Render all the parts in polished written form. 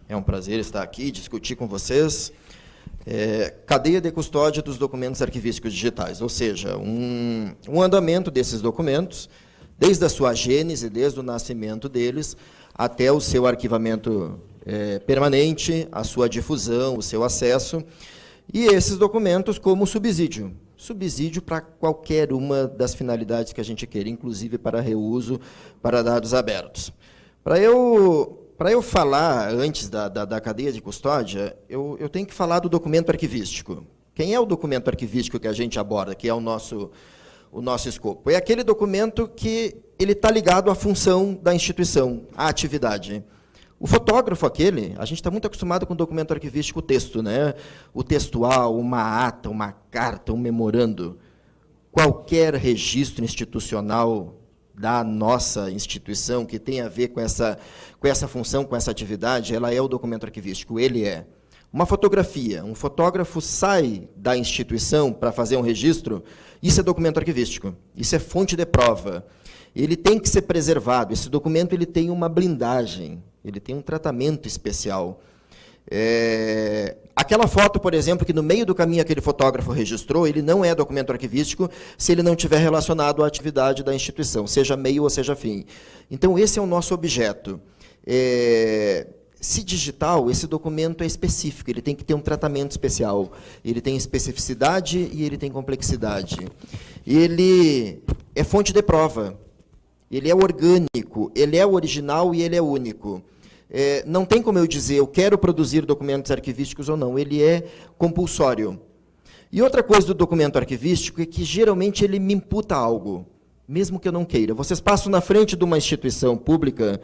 É um prazer estar aqui, discutir com vocês. Cadeia de custódia dos documentos arquivísticos digitais, ou seja, um andamento desses documentos, desde a sua gênese, desde o nascimento deles, até o seu arquivamento permanente, a sua difusão, o seu acesso, e esses documentos como subsídio para qualquer uma das finalidades que a gente queira, inclusive para reuso, para dados abertos. Para eu falar, antes da cadeia de custódia, eu tenho que falar do documento arquivístico. Quem é o documento arquivístico que a gente aborda, que é o nosso escopo? É aquele documento que ele está ligado à função da instituição, à atividade. O fotógrafo a gente está muito acostumado com o documento arquivístico, o texto, né? O textual, uma ata, uma carta, um memorando. Qualquer registro institucional da nossa instituição que tem a ver com essa função, com essa atividade, ela é o documento arquivístico, ele é. Uma fotografia, um fotógrafo sai da instituição para fazer um registro, isso é documento arquivístico, isso é fonte de prova. Ele tem que ser preservado, esse documento ele tem uma blindagem, ele tem um tratamento especial. Aquela foto, por exemplo, que no meio do caminho aquele fotógrafo registrou, ele não é documento arquivístico se ele não estiver relacionado à atividade da instituição, seja meio ou seja fim. Então, esse é o nosso objeto. Se digital, esse documento é específico, ele tem que ter um tratamento especial. Ele tem especificidade e ele tem complexidade. Ele é fonte de prova, ele é orgânico, ele é original e ele é único. Não tem como eu dizer, eu quero produzir documentos arquivísticos ou não, ele é compulsório. E outra coisa do documento arquivístico é que, geralmente, ele me imputa algo, mesmo que eu não queira. Vocês passam na frente de uma instituição pública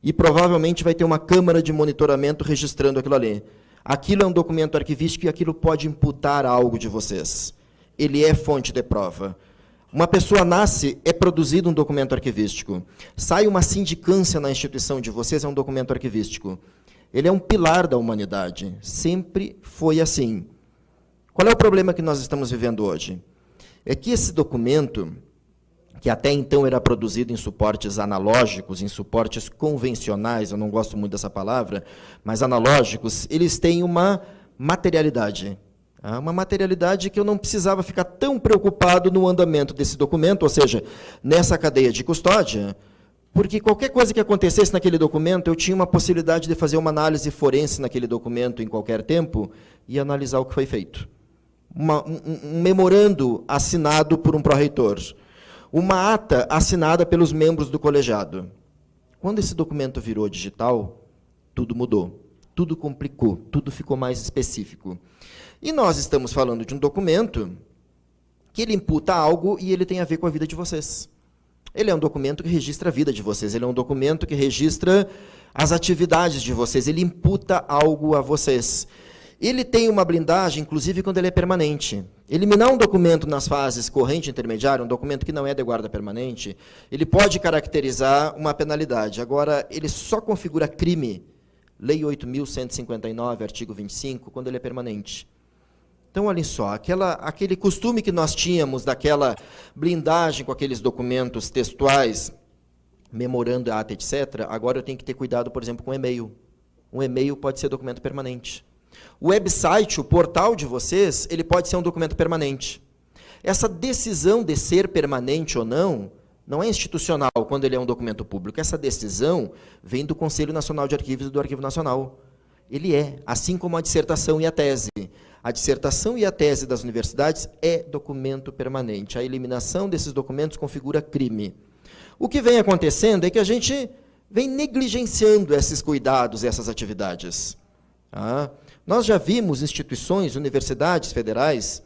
e, provavelmente, vai ter uma câmara de monitoramento registrando aquilo ali. Aquilo é um documento arquivístico e aquilo pode imputar algo de vocês. Ele é fonte de prova. Uma pessoa nasce, é produzido um documento arquivístico. Sai uma sindicância na instituição de vocês, é um documento arquivístico. Ele é um pilar da humanidade. Sempre foi assim. Qual é o problema que nós estamos vivendo hoje? É que esse documento, que até então era produzido em suportes analógicos, em suportes convencionais, eu não gosto muito dessa palavra, mas analógicos, eles têm uma materialidade. Uma materialidade que eu não precisava ficar tão preocupado no andamento desse documento, ou seja, nessa cadeia de custódia, porque qualquer coisa que acontecesse naquele documento, eu tinha uma possibilidade de fazer uma análise forense naquele documento em qualquer tempo e analisar o que foi feito. Um memorando assinado por um pró-reitor, uma ata assinada pelos membros do colegiado. Quando esse documento virou digital, tudo mudou, tudo complicou, tudo ficou mais específico. E nós estamos falando de um documento que ele imputa algo e ele tem a ver com a vida de vocês. Ele é um documento que registra a vida de vocês, ele é um documento que registra as atividades de vocês, ele imputa algo a vocês. Ele tem uma blindagem, inclusive, quando ele é permanente. Eliminar um documento nas fases corrente e intermediária, um documento que não é de guarda permanente, ele pode caracterizar uma penalidade. Agora, ele só configura crime, Lei 8.159, artigo 25, quando ele é permanente. Então, olhem só, aquele costume que nós tínhamos daquela blindagem com aqueles documentos textuais, memorando, ata, etc., agora eu tenho que ter cuidado, por exemplo, com e-mail. Um e-mail pode ser documento permanente. O website, o portal de vocês, ele pode ser um documento permanente. Essa decisão de ser permanente ou não é institucional quando ele é um documento público. Essa decisão vem do Conselho Nacional de Arquivos e do Arquivo Nacional. Ele é, assim como a dissertação e a tese. A dissertação e a tese das universidades é documento permanente. A eliminação desses documentos configura crime. O que vem acontecendo é que a gente vem negligenciando esses cuidados, essas atividades. Nós já vimos instituições, universidades federais,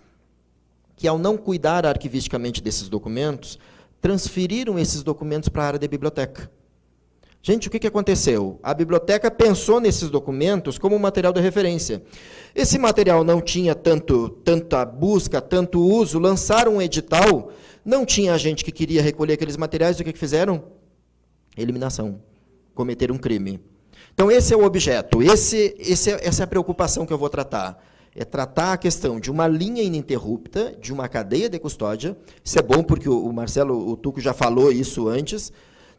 que, ao não cuidar arquivisticamente desses documentos, transferiram esses documentos para a área de biblioteca. Gente, o que aconteceu? A biblioteca pensou nesses documentos como um material de referência. Esse material não tinha tanta busca, tanto uso, lançaram um edital, não tinha gente que queria recolher aqueles materiais, o que fizeram? Eliminação. Cometeram um crime. Então, esse é o objeto, essa é a preocupação que eu vou tratar. É tratar a questão de uma linha ininterrupta, de uma cadeia de custódia. Isso é bom porque o Marcelo, o Tuco já falou isso antes.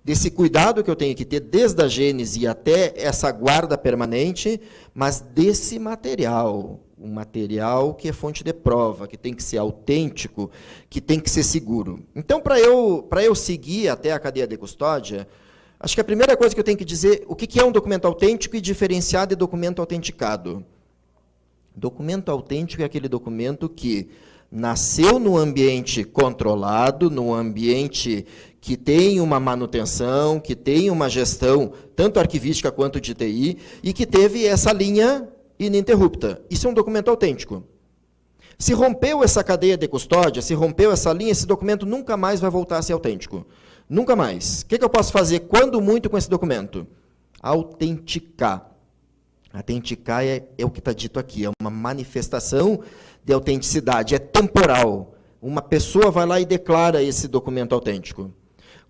desse cuidado que eu tenho que ter desde a gênese até essa guarda permanente, mas desse material, um material que é fonte de prova, que tem que ser autêntico, que tem que ser seguro. Então, para eu seguir até a cadeia de custódia, acho que a primeira coisa que eu tenho que dizer, o que é um documento autêntico e diferenciar de documento autenticado? Documento autêntico é aquele documento que nasceu num ambiente controlado, num ambiente que tem uma manutenção, que tem uma gestão, tanto arquivística quanto de TI, e que teve essa linha ininterrupta. Isso é um documento autêntico. Se rompeu essa cadeia de custódia, se rompeu essa linha, esse documento nunca mais vai voltar a ser autêntico. Nunca mais. O que eu posso fazer, quando muito, com esse documento? Autenticar. Autenticar é o que está dito aqui, é uma manifestação de autenticidade, é temporal. Uma pessoa vai lá e declara esse documento autêntico.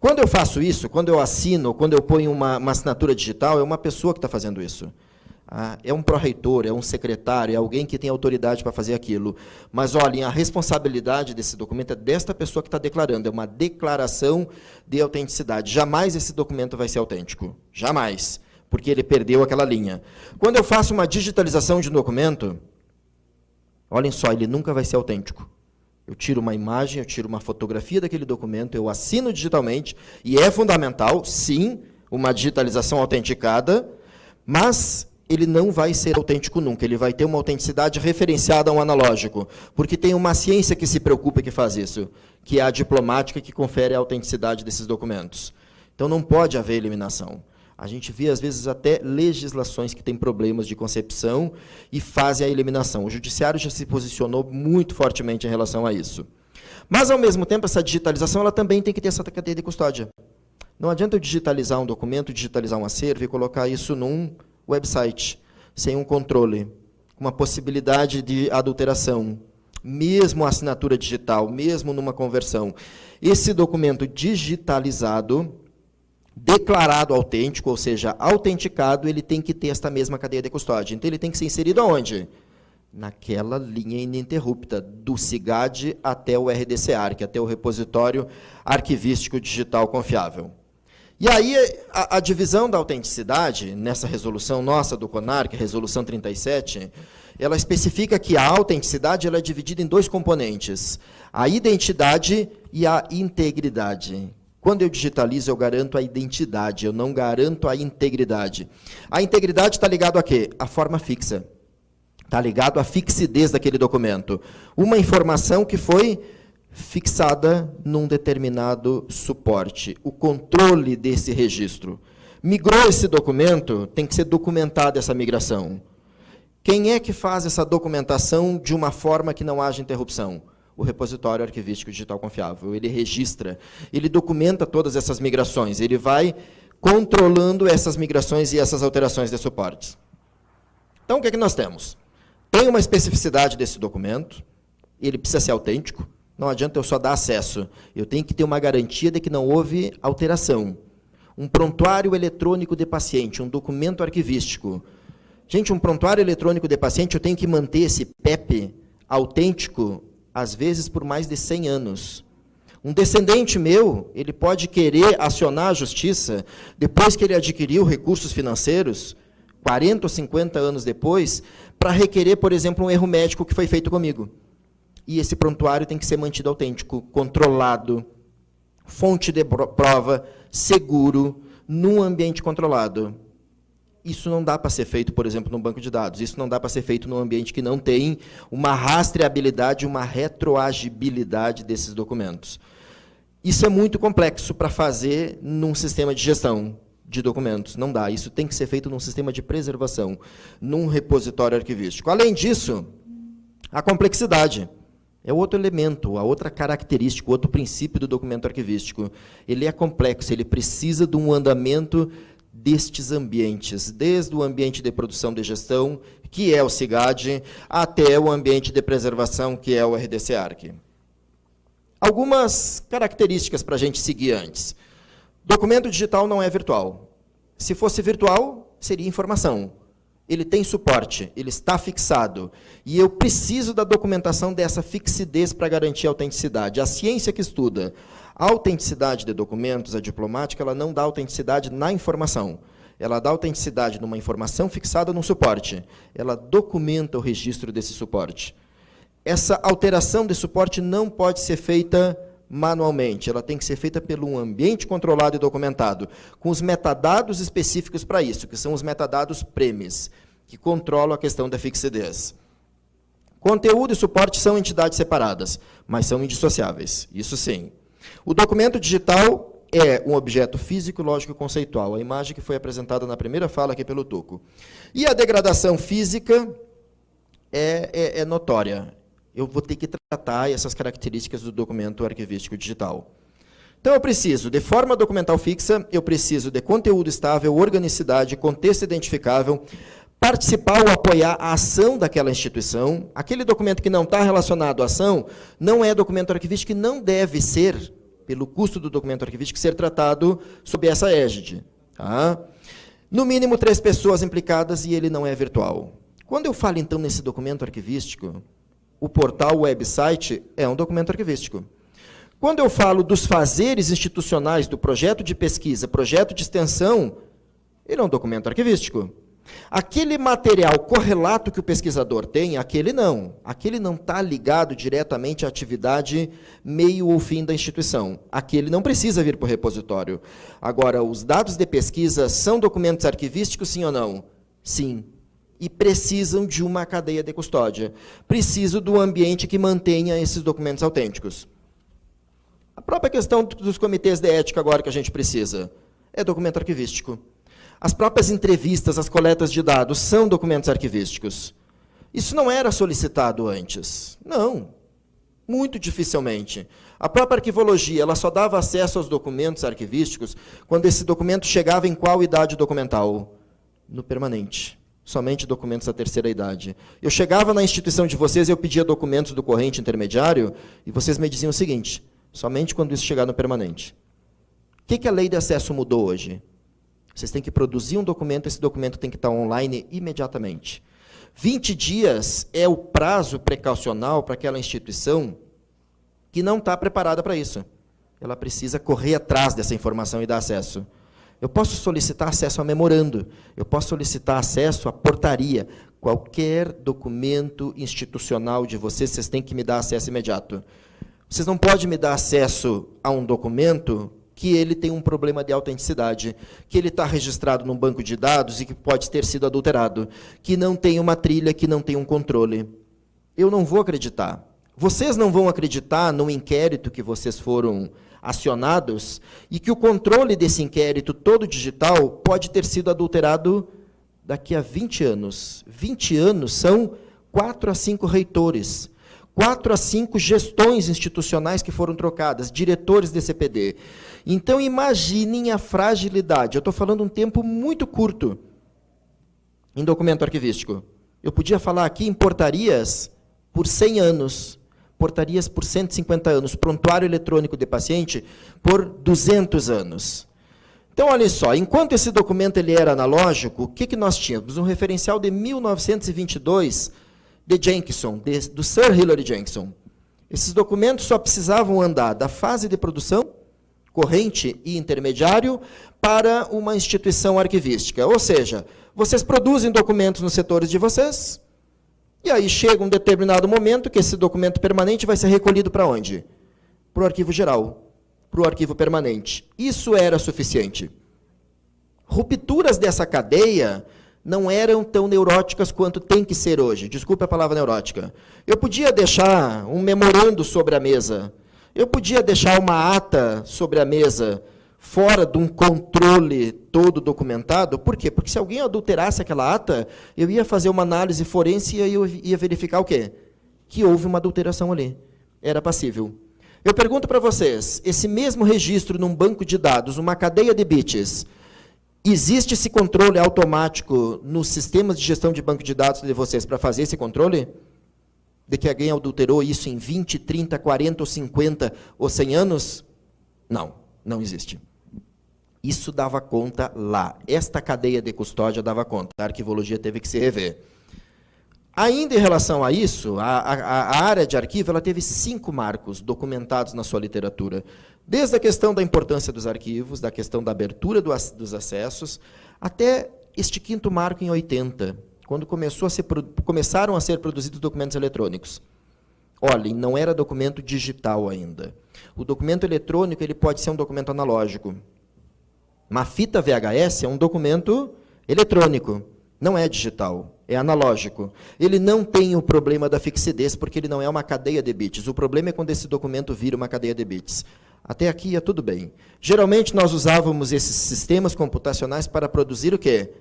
Quando eu faço isso, quando eu assino, quando eu ponho uma assinatura digital, é uma pessoa que está fazendo isso. É um pró-reitor, é um secretário, é alguém que tem autoridade para fazer aquilo. Mas, olhem, a responsabilidade desse documento é desta pessoa que está declarando, é uma declaração de autenticidade. Jamais esse documento vai ser autêntico, jamais, porque ele perdeu aquela linha. Quando eu faço uma digitalização de um documento, olhem só, ele nunca vai ser autêntico. Eu tiro uma imagem, eu tiro uma fotografia daquele documento, eu assino digitalmente, e é fundamental, sim, uma digitalização autenticada, mas ele não vai ser autêntico nunca, ele vai ter uma autenticidade referenciada a um analógico, porque tem uma ciência que se preocupa e que faz isso, que é a diplomática que confere a autenticidade desses documentos. Então, não pode haver eliminação. A gente vê, às vezes, até legislações que têm problemas de concepção e fazem a eliminação. O judiciário já se posicionou muito fortemente em relação a isso. Mas, ao mesmo tempo, essa digitalização ela também tem que ter essa cadeia de custódia. Não adianta eu digitalizar um documento, digitalizar um acervo e colocar isso num website, sem um controle, com uma possibilidade de adulteração, mesmo a assinatura digital, mesmo numa conversão. Esse documento digitalizado, declarado autêntico, ou seja, autenticado, ele tem que ter esta mesma cadeia de custódia. Então, ele tem que ser inserido aonde? Naquela linha ininterrupta, do SIGAD até o RDC-ARC, até o repositório arquivístico digital confiável. E aí, a divisão da autenticidade, nessa resolução nossa do CONARC, resolução 37, ela especifica que a autenticidade ela é dividida em dois componentes, a identidade e a integridade. Quando eu digitalizo, eu garanto a identidade, eu não garanto a integridade. A integridade está ligado a quê? A forma fixa. Está ligado à fixidez daquele documento. Uma informação que foi fixada num determinado suporte. O controle desse registro. Migrou esse documento, tem que ser documentada essa migração. Quem é que faz essa documentação de uma forma que não haja interrupção? O repositório arquivístico digital confiável. Ele registra, ele documenta todas essas migrações, ele vai controlando essas migrações e essas alterações de suportes. Então, o que é que nós temos? Tem uma especificidade desse documento, ele precisa ser autêntico, não adianta eu só dar acesso, eu tenho que ter uma garantia de que não houve alteração. Um prontuário eletrônico de paciente, um documento arquivístico. Gente, um prontuário eletrônico de paciente, eu tenho que manter esse PEP autêntico, às vezes por mais de 100 anos. Um descendente meu, ele pode querer acionar a justiça, depois que ele adquiriu recursos financeiros, 40 ou 50 anos depois, para requerer, por exemplo, um erro médico que foi feito comigo. E esse prontuário tem que ser mantido autêntico, controlado, fonte de prova, seguro, num ambiente controlado. Isso não dá para ser feito, por exemplo, num banco de dados. Isso não dá para ser feito num ambiente que não tem uma rastreabilidade, uma retroagibilidade desses documentos. Isso é muito complexo para fazer num sistema de gestão de documentos. Não dá. Isso tem que ser feito num sistema de preservação, num repositório arquivístico. Além disso, a complexidade é outro elemento, a outra característica, outro princípio do documento arquivístico. Ele é complexo, ele precisa de um andamento destes ambientes, desde o ambiente de produção de gestão, que é o SIGAD, até o ambiente de preservação, que é o RDC-ARC. Algumas características para a gente seguir antes. Documento digital não é virtual. Se fosse virtual, seria informação. Ele tem suporte, ele está fixado. E eu preciso da documentação dessa fixidez para garantir a autenticidade. A ciência que estuda A autenticidade de documentos, a diplomática, ela não dá autenticidade na informação. Ela dá autenticidade numa informação fixada num suporte. Ela documenta o registro desse suporte. Essa alteração de suporte não pode ser feita manualmente. Ela tem que ser feita por um ambiente controlado e documentado, com os metadados específicos para isso, que são os metadados premes, que controlam a questão da fixidez. Conteúdo e suporte são entidades separadas, mas são indissociáveis, isso sim. O documento digital é um objeto físico, lógico e conceitual, a imagem que foi apresentada na primeira fala aqui pelo Tuco. E a degradação física é notória. Eu vou ter que tratar essas características do documento arquivístico digital. Então, eu preciso de forma documental fixa, eu preciso de conteúdo estável, organicidade, contexto identificável, participar ou apoiar a ação daquela instituição. Aquele documento que não está relacionado à ação não é documento arquivístico e não deve ser, pelo custo do documento arquivístico, ser tratado sob essa égide. Tá? No mínimo 3 pessoas implicadas e ele não é virtual. Quando eu falo, então, nesse documento arquivístico, o portal, o website, é um documento arquivístico. Quando eu falo dos fazeres institucionais do projeto de pesquisa, projeto de extensão, ele é um documento arquivístico. Aquele material correlato que o pesquisador tem, aquele não está ligado diretamente à atividade meio ou fim da instituição. Aquele não precisa vir para o repositório. Agora, os dados de pesquisa são documentos arquivísticos, sim ou não? Sim. E precisam de uma cadeia de custódia. Preciso do ambiente que mantenha esses documentos autênticos. A própria questão dos comitês de ética agora que a gente precisa é documento arquivístico. As próprias entrevistas, as coletas de dados são documentos arquivísticos. Isso não era solicitado antes. Não, muito dificilmente. A própria arquivologia, ela só dava acesso aos documentos arquivísticos quando esse documento chegava em qual idade documental? No permanente. Somente documentos da terceira idade. Eu chegava na instituição de vocês e eu pedia documentos do corrente intermediário e vocês me diziam o seguinte, somente quando isso chegar no permanente. O que a lei de acesso mudou hoje? Vocês têm que produzir um documento, esse documento tem que estar online imediatamente. 20 dias é o prazo precaucional para aquela instituição que não está preparada para isso. Ela precisa correr atrás dessa informação e dar acesso. Eu posso solicitar acesso a memorando, eu posso solicitar acesso à portaria. Qualquer documento institucional de vocês têm que me dar acesso imediato. Vocês não podem me dar acesso a um documento que ele tem um problema de autenticidade, que ele está registrado num banco de dados e que pode ter sido adulterado, que não tem uma trilha, que não tem um controle. Eu não vou acreditar. Vocês não vão acreditar no inquérito que vocês foram acionados e que o controle desse inquérito todo digital pode ter sido adulterado daqui a 20 anos. 20 anos são 4 a 5 reitores, 4 a 5 gestões institucionais que foram trocadas, diretores de CPD. Então, imaginem a fragilidade. Eu estou falando um tempo muito curto em documento arquivístico. Eu podia falar aqui em portarias por 100 anos, portarias por 150 anos, prontuário eletrônico de paciente por 200 anos. Então, olha só, enquanto esse documento ele era analógico, o que nós tínhamos? Um referencial de 1922 de Jenkinson, do Sir Hilary Jenkinson. Esses documentos só precisavam andar da fase de produção, corrente e intermediário, para uma instituição arquivística. Ou seja, vocês produzem documentos nos setores de vocês, e aí chega um determinado momento que esse documento permanente vai ser recolhido para onde? Para o arquivo geral, para o arquivo permanente. Isso era suficiente. Rupturas dessa cadeia não eram tão neuróticas quanto tem que ser hoje. Desculpe a palavra neurótica. Eu podia deixar um memorando sobre a mesa, eu podia deixar uma ata sobre a mesa, fora de um controle todo documentado. Por quê? Porque se alguém adulterasse aquela ata, eu ia fazer uma análise forense e eu ia verificar o quê? Que houve uma adulteração ali. Era passível. Eu pergunto para vocês, esse mesmo registro num banco de dados, uma cadeia de bits, existe esse controle automático nos sistemas de gestão de banco de dados de vocês para fazer esse controle? De que alguém adulterou isso em 20, 30, 40 ou 50 ou 100 anos? Não, não existe. Isso dava conta lá. Esta cadeia de custódia dava conta. A arquivologia teve que se rever. Ainda em relação a isso, a área de arquivo ela teve 5 marcos documentados na sua literatura. Desde a questão da importância dos arquivos, da questão da abertura dos acessos, até este 5º marco em 80, quando começaram a ser produzidos documentos eletrônicos. Olhem, não era documento digital ainda. O documento eletrônico ele pode ser um documento analógico. Uma fita VHS é um documento eletrônico, não é digital, é analógico. Ele não tem o problema da fixidez, porque ele não é uma cadeia de bits. O problema é quando esse documento vira uma cadeia de bits. Até aqui ia tudo bem. Geralmente nós usávamos esses sistemas computacionais para produzir o quê?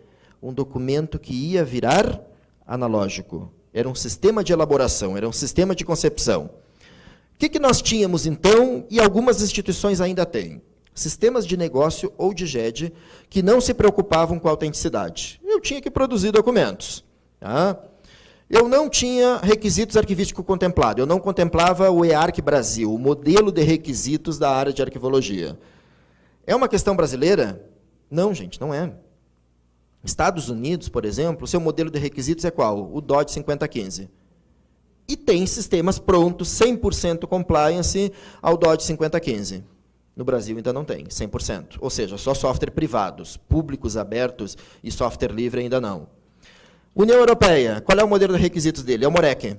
Um documento que ia virar analógico. Era um sistema de elaboração, era um sistema de concepção. O que nós tínhamos, então, e algumas instituições ainda têm? Sistemas de negócio ou de GED que não se preocupavam com a autenticidade. Eu tinha que produzir documentos. Tá? Eu não tinha requisitos arquivísticos contemplados. Eu não contemplava o EARC Brasil, o modelo de requisitos da área de arquivologia. É uma questão brasileira? Não, gente, não é. Estados Unidos, por exemplo, o seu modelo de requisitos é qual? O DOD 5015. E tem sistemas prontos, 100% compliance ao DOD 5015. No Brasil ainda não tem, 100%. Ou seja, só software privados, públicos, abertos e software livre ainda não. União Europeia, qual é o modelo de requisitos dele? É o MOREC.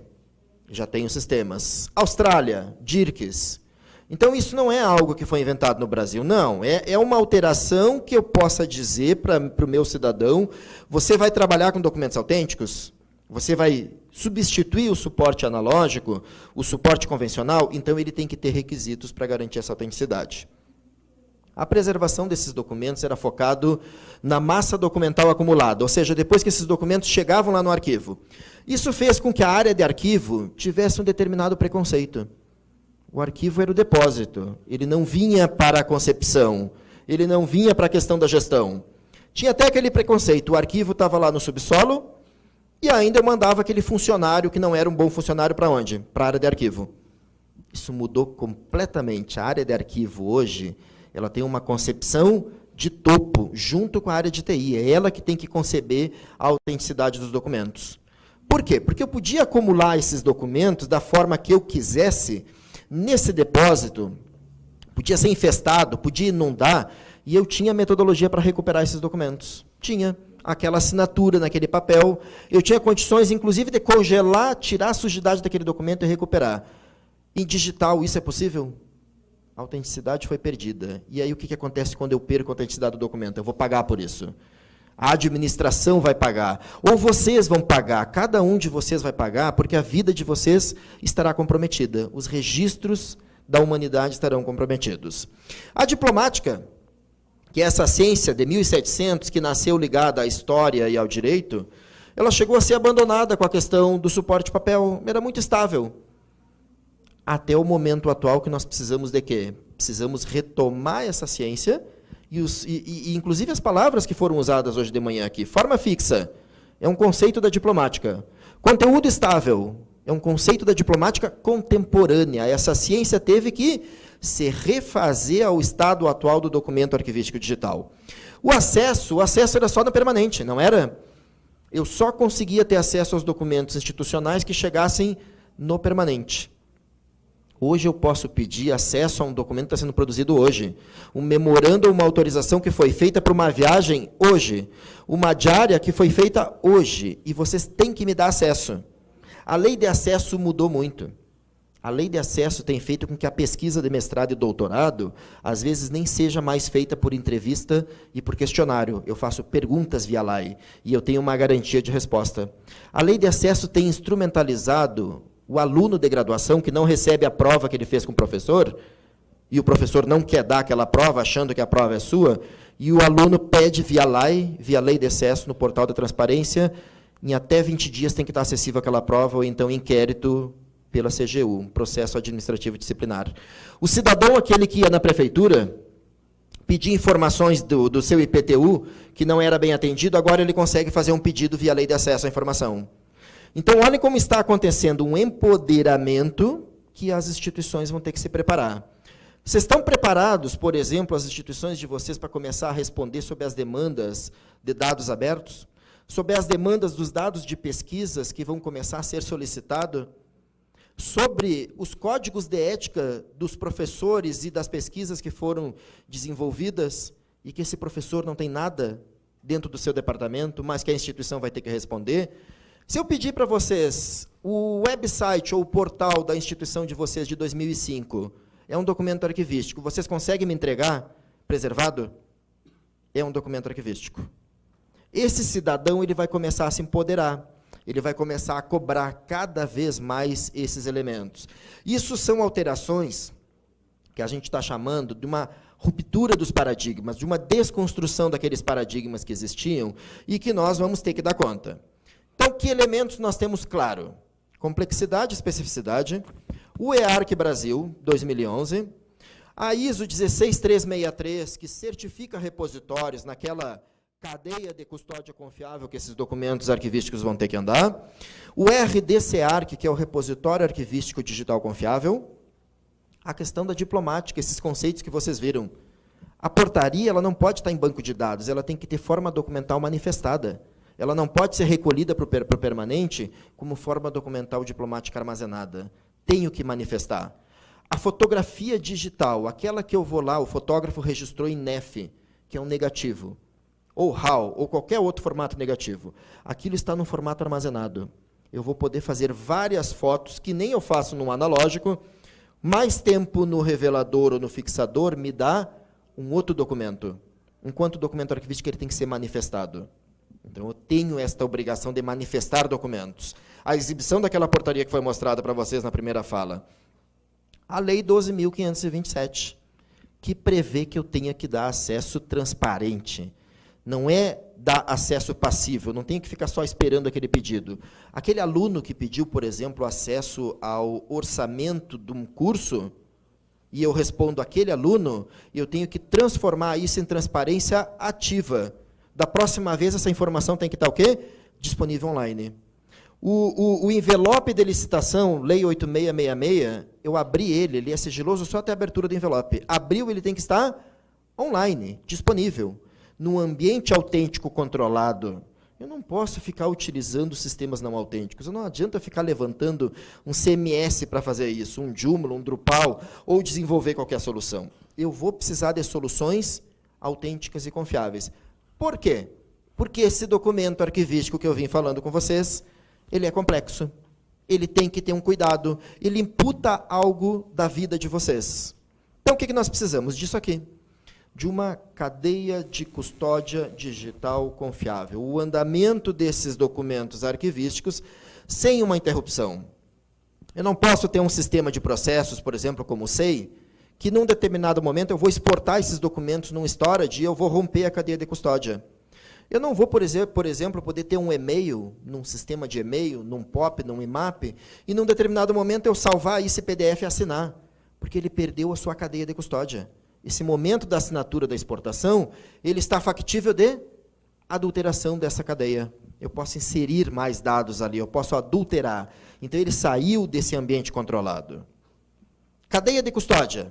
Já tem os sistemas. Austrália, DIRCS. Então, isso não é algo que foi inventado no Brasil, não. É uma alteração que eu possa dizer para o meu cidadão, você vai trabalhar com documentos autênticos? Você vai substituir o suporte analógico, o suporte convencional? Então, ele tem que ter requisitos para garantir essa autenticidade. A preservação desses documentos era focado na massa documental acumulada, ou seja, depois que esses documentos chegavam lá no arquivo. Isso fez com que a área de arquivo tivesse um determinado preconceito. O arquivo era o depósito, ele não vinha para a concepção, ele não vinha para a questão da gestão. Tinha até aquele preconceito, o arquivo estava lá no subsolo, e ainda eu mandava aquele funcionário que não era um bom funcionário para onde? Para a área de arquivo. Isso mudou completamente. A área de arquivo hoje, ela tem uma concepção de topo, junto com a área de TI. É ela que tem que conceber a autenticidade dos documentos. Por quê? Porque eu podia acumular esses documentos da forma que eu quisesse, nesse depósito, podia ser infestado, podia inundar, e eu tinha metodologia para recuperar esses documentos. Tinha aquela assinatura naquele papel, eu tinha condições, inclusive, de congelar, tirar a sujidade daquele documento e recuperar. Em digital, isso é possível? A autenticidade foi perdida. E aí, o que acontece quando eu perco a autenticidade do documento? Eu vou pagar por isso. A administração vai pagar. Ou vocês vão pagar. Cada um de vocês vai pagar, porque a vida de vocês estará comprometida. Os registros da humanidade estarão comprometidos. A diplomática, que é essa ciência de 1700, que nasceu ligada à história e ao direito, ela chegou a ser abandonada com a questão do suporte papel. Era muito estável. Até o momento atual que nós precisamos de quê? Precisamos retomar essa ciência e inclusive as palavras que foram usadas hoje de manhã aqui. Forma fixa é um conceito da diplomática. Conteúdo estável é um conceito da diplomática contemporânea. Essa ciência teve que se refazer ao estado atual do documento arquivístico digital. O acesso era só no permanente, não era? Eu só conseguia ter acesso aos documentos institucionais que chegassem no permanente. Hoje eu posso pedir acesso a um documento que está sendo produzido hoje, um memorando ou uma autorização que foi feita para uma viagem hoje, uma diária que foi feita hoje, e vocês têm que me dar acesso. A lei de acesso mudou muito. A lei de acesso tem feito com que a pesquisa de mestrado e doutorado, às vezes, nem seja mais feita por entrevista e por questionário. Eu faço perguntas via LAI, e eu tenho uma garantia de resposta. A lei de acesso tem instrumentalizado o aluno de graduação que não recebe a prova que ele fez com o professor, e o professor não quer dar aquela prova, achando que a prova é sua, e o aluno pede via LAI, via lei de acesso, no portal da transparência, em até 20 dias tem que estar acessível aquela prova, ou então inquérito pela CGU, um processo administrativo disciplinar. O cidadão, aquele que ia na prefeitura, pedir informações do seu IPTU, que não era bem atendido, agora ele consegue fazer um pedido via lei de acesso à informação. Então, olhem como está acontecendo um empoderamento que as instituições vão ter que se preparar. Vocês estão preparados, por exemplo, as instituições de vocês, para começar a responder sobre as demandas de dados abertos? sobre as demandas dos dados de pesquisas que vão começar a ser solicitados, sobre os códigos de ética dos professores e das pesquisas que foram desenvolvidas, e que esse professor não tem nada dentro do seu departamento, mas que a instituição vai ter que responder. Se eu pedir para vocês o website ou o portal da instituição de vocês de 2005, é um documento arquivístico, vocês conseguem me entregar preservado? É um documento arquivístico. Esse cidadão ele vai começar a se empoderar, ele vai começar a cobrar cada vez mais esses elementos. Isso são alterações que a gente está chamando de uma ruptura dos paradigmas, de uma desconstrução daqueles paradigmas que existiam e que nós vamos ter que dar conta. Então, que elementos nós temos claro? Complexidade e especificidade, o EARC Brasil, 2011, a ISO 16363, que certifica repositórios naquela cadeia de custódia confiável que esses documentos arquivísticos vão ter que andar, o RDC-ARC, que é o Repositório Arquivístico Digital Confiável, a questão da diplomática, esses conceitos que vocês viram. A portaria ela não pode estar em banco de dados, ela tem que ter forma documental manifestada. Ela não pode ser recolhida para o permanente como forma documental diplomática armazenada. Tenho que manifestar. A fotografia digital, aquela que eu vou lá, o fotógrafo registrou em NEF, que é um negativo, ou RAW, ou qualquer outro formato negativo. Aquilo está no formato armazenado. Eu vou poder fazer várias fotos, que nem eu faço no analógico, mais tempo no revelador ou no fixador me dá um outro documento, enquanto o documento arquivístico ele tem que ser manifestado. Então, eu tenho esta obrigação de manifestar documentos. A exibição daquela portaria que foi mostrada para vocês na primeira fala. A Lei 12.527, que prevê que eu tenha que dar acesso transparente. Não é dar acesso passivo, eu não tenho que ficar só esperando aquele pedido. Aquele aluno que pediu, por exemplo, acesso ao orçamento de um curso, e eu respondo aquele aluno, eu tenho que transformar isso em transparência ativa. Da próxima vez, essa informação tem que estar o quê? Disponível online. O envelope de licitação, Lei 8666, eu abri ele é sigiloso só até a abertura do envelope. Abriu, ele tem que estar online, disponível. Num ambiente autêntico controlado, eu não posso ficar utilizando sistemas não autênticos. Não adianta ficar levantando um CMS para fazer isso, um Joomla, um Drupal, ou desenvolver qualquer solução. Eu vou precisar de soluções autênticas e confiáveis. Por quê? Porque esse documento arquivístico que eu vim falando com vocês, ele é complexo. Ele tem que ter um cuidado. Ele imputa algo da vida de vocês. Então, o que nós precisamos disso aqui? De uma cadeia de custódia digital confiável. O andamento desses documentos arquivísticos sem uma interrupção. Eu não posso ter um sistema de processos, por exemplo, como o SEI, que num determinado momento eu vou exportar esses documentos num storage e eu vou romper a cadeia de custódia. Eu não vou, por exemplo, poder ter um e-mail, num sistema de e-mail, num POP, num IMAP, e num determinado momento eu salvar esse PDF e assinar, porque ele perdeu a sua cadeia de custódia. Esse momento da assinatura da exportação, ele está factível de adulteração dessa cadeia. Eu posso inserir mais dados ali, eu posso adulterar. Então, ele saiu desse ambiente controlado. Cadeia de custódia.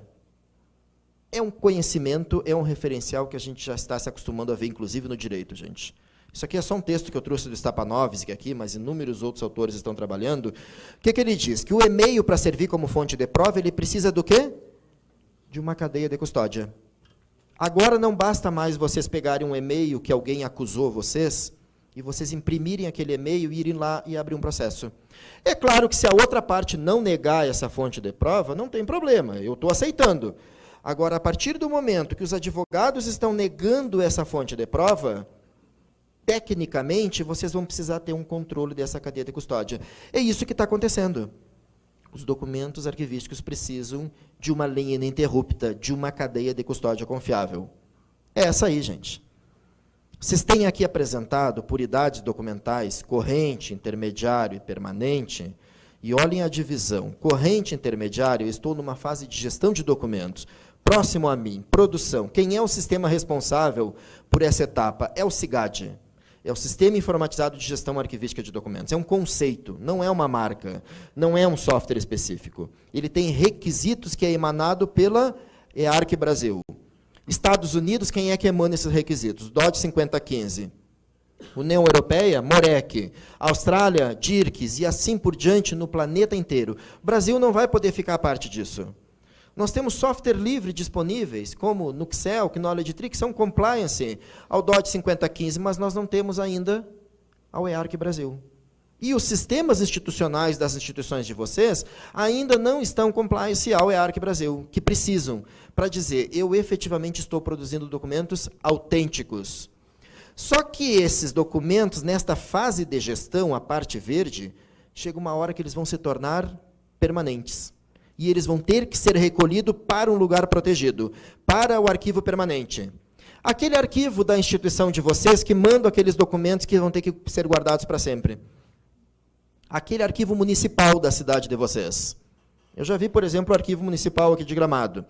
É um conhecimento, é um referencial que a gente já está se acostumando a ver, inclusive, no direito, gente. Isso aqui é só um texto que eu trouxe do Stapanovski aqui, mas inúmeros outros autores estão trabalhando. O que ele diz? Que o e-mail, para servir como fonte de prova, ele precisa do quê? De uma cadeia de custódia. Agora não basta mais vocês pegarem um e-mail que alguém acusou vocês e vocês imprimirem aquele e-mail e irem lá e abrir um processo. É claro que se a outra parte não negar essa fonte de prova, não tem problema, eu estou aceitando. Agora, a partir do momento que os advogados estão negando essa fonte de prova, tecnicamente, vocês vão precisar ter um controle dessa cadeia de custódia. É isso que está acontecendo. Os documentos arquivísticos precisam de uma linha ininterrupta, de uma cadeia de custódia confiável. É essa aí, gente. Vocês têm aqui apresentado, por idades documentais, corrente, intermediário e permanente, e olhem a divisão. Corrente, intermediário, eu estou numa fase de gestão de documentos. Próximo a mim, produção. Quem é o sistema responsável por essa etapa? É o SIGAD. É o Sistema Informatizado de Gestão Arquivística de Documentos. É um conceito, não é uma marca, não é um software específico. Ele tem requisitos que é emanado pela EARC Brasil. Estados Unidos, quem é que emana esses requisitos? DOD 5015. União Europeia, MOREC, Austrália, DIRCS e assim por diante no planeta inteiro. O Brasil não vai poder ficar a parte disso. Nós temos software livre disponíveis, como Nuxel, Knowledge Tree, que são compliance ao DOT 5015, mas nós não temos ainda ao EARC Brasil. E os sistemas institucionais das instituições de vocês ainda não estão compliance ao EARC Brasil, que precisam, para dizer, eu efetivamente estou produzindo documentos autênticos. Só que esses documentos, nesta fase de gestão, a parte verde, chega uma hora que eles vão se tornar permanentes. E eles vão ter que ser recolhidos para um lugar protegido, para o arquivo permanente. Aquele arquivo da instituição de vocês que manda aqueles documentos que vão ter que ser guardados para sempre. Aquele arquivo municipal da cidade de vocês. Eu já vi, por exemplo, o arquivo municipal aqui de Gramado.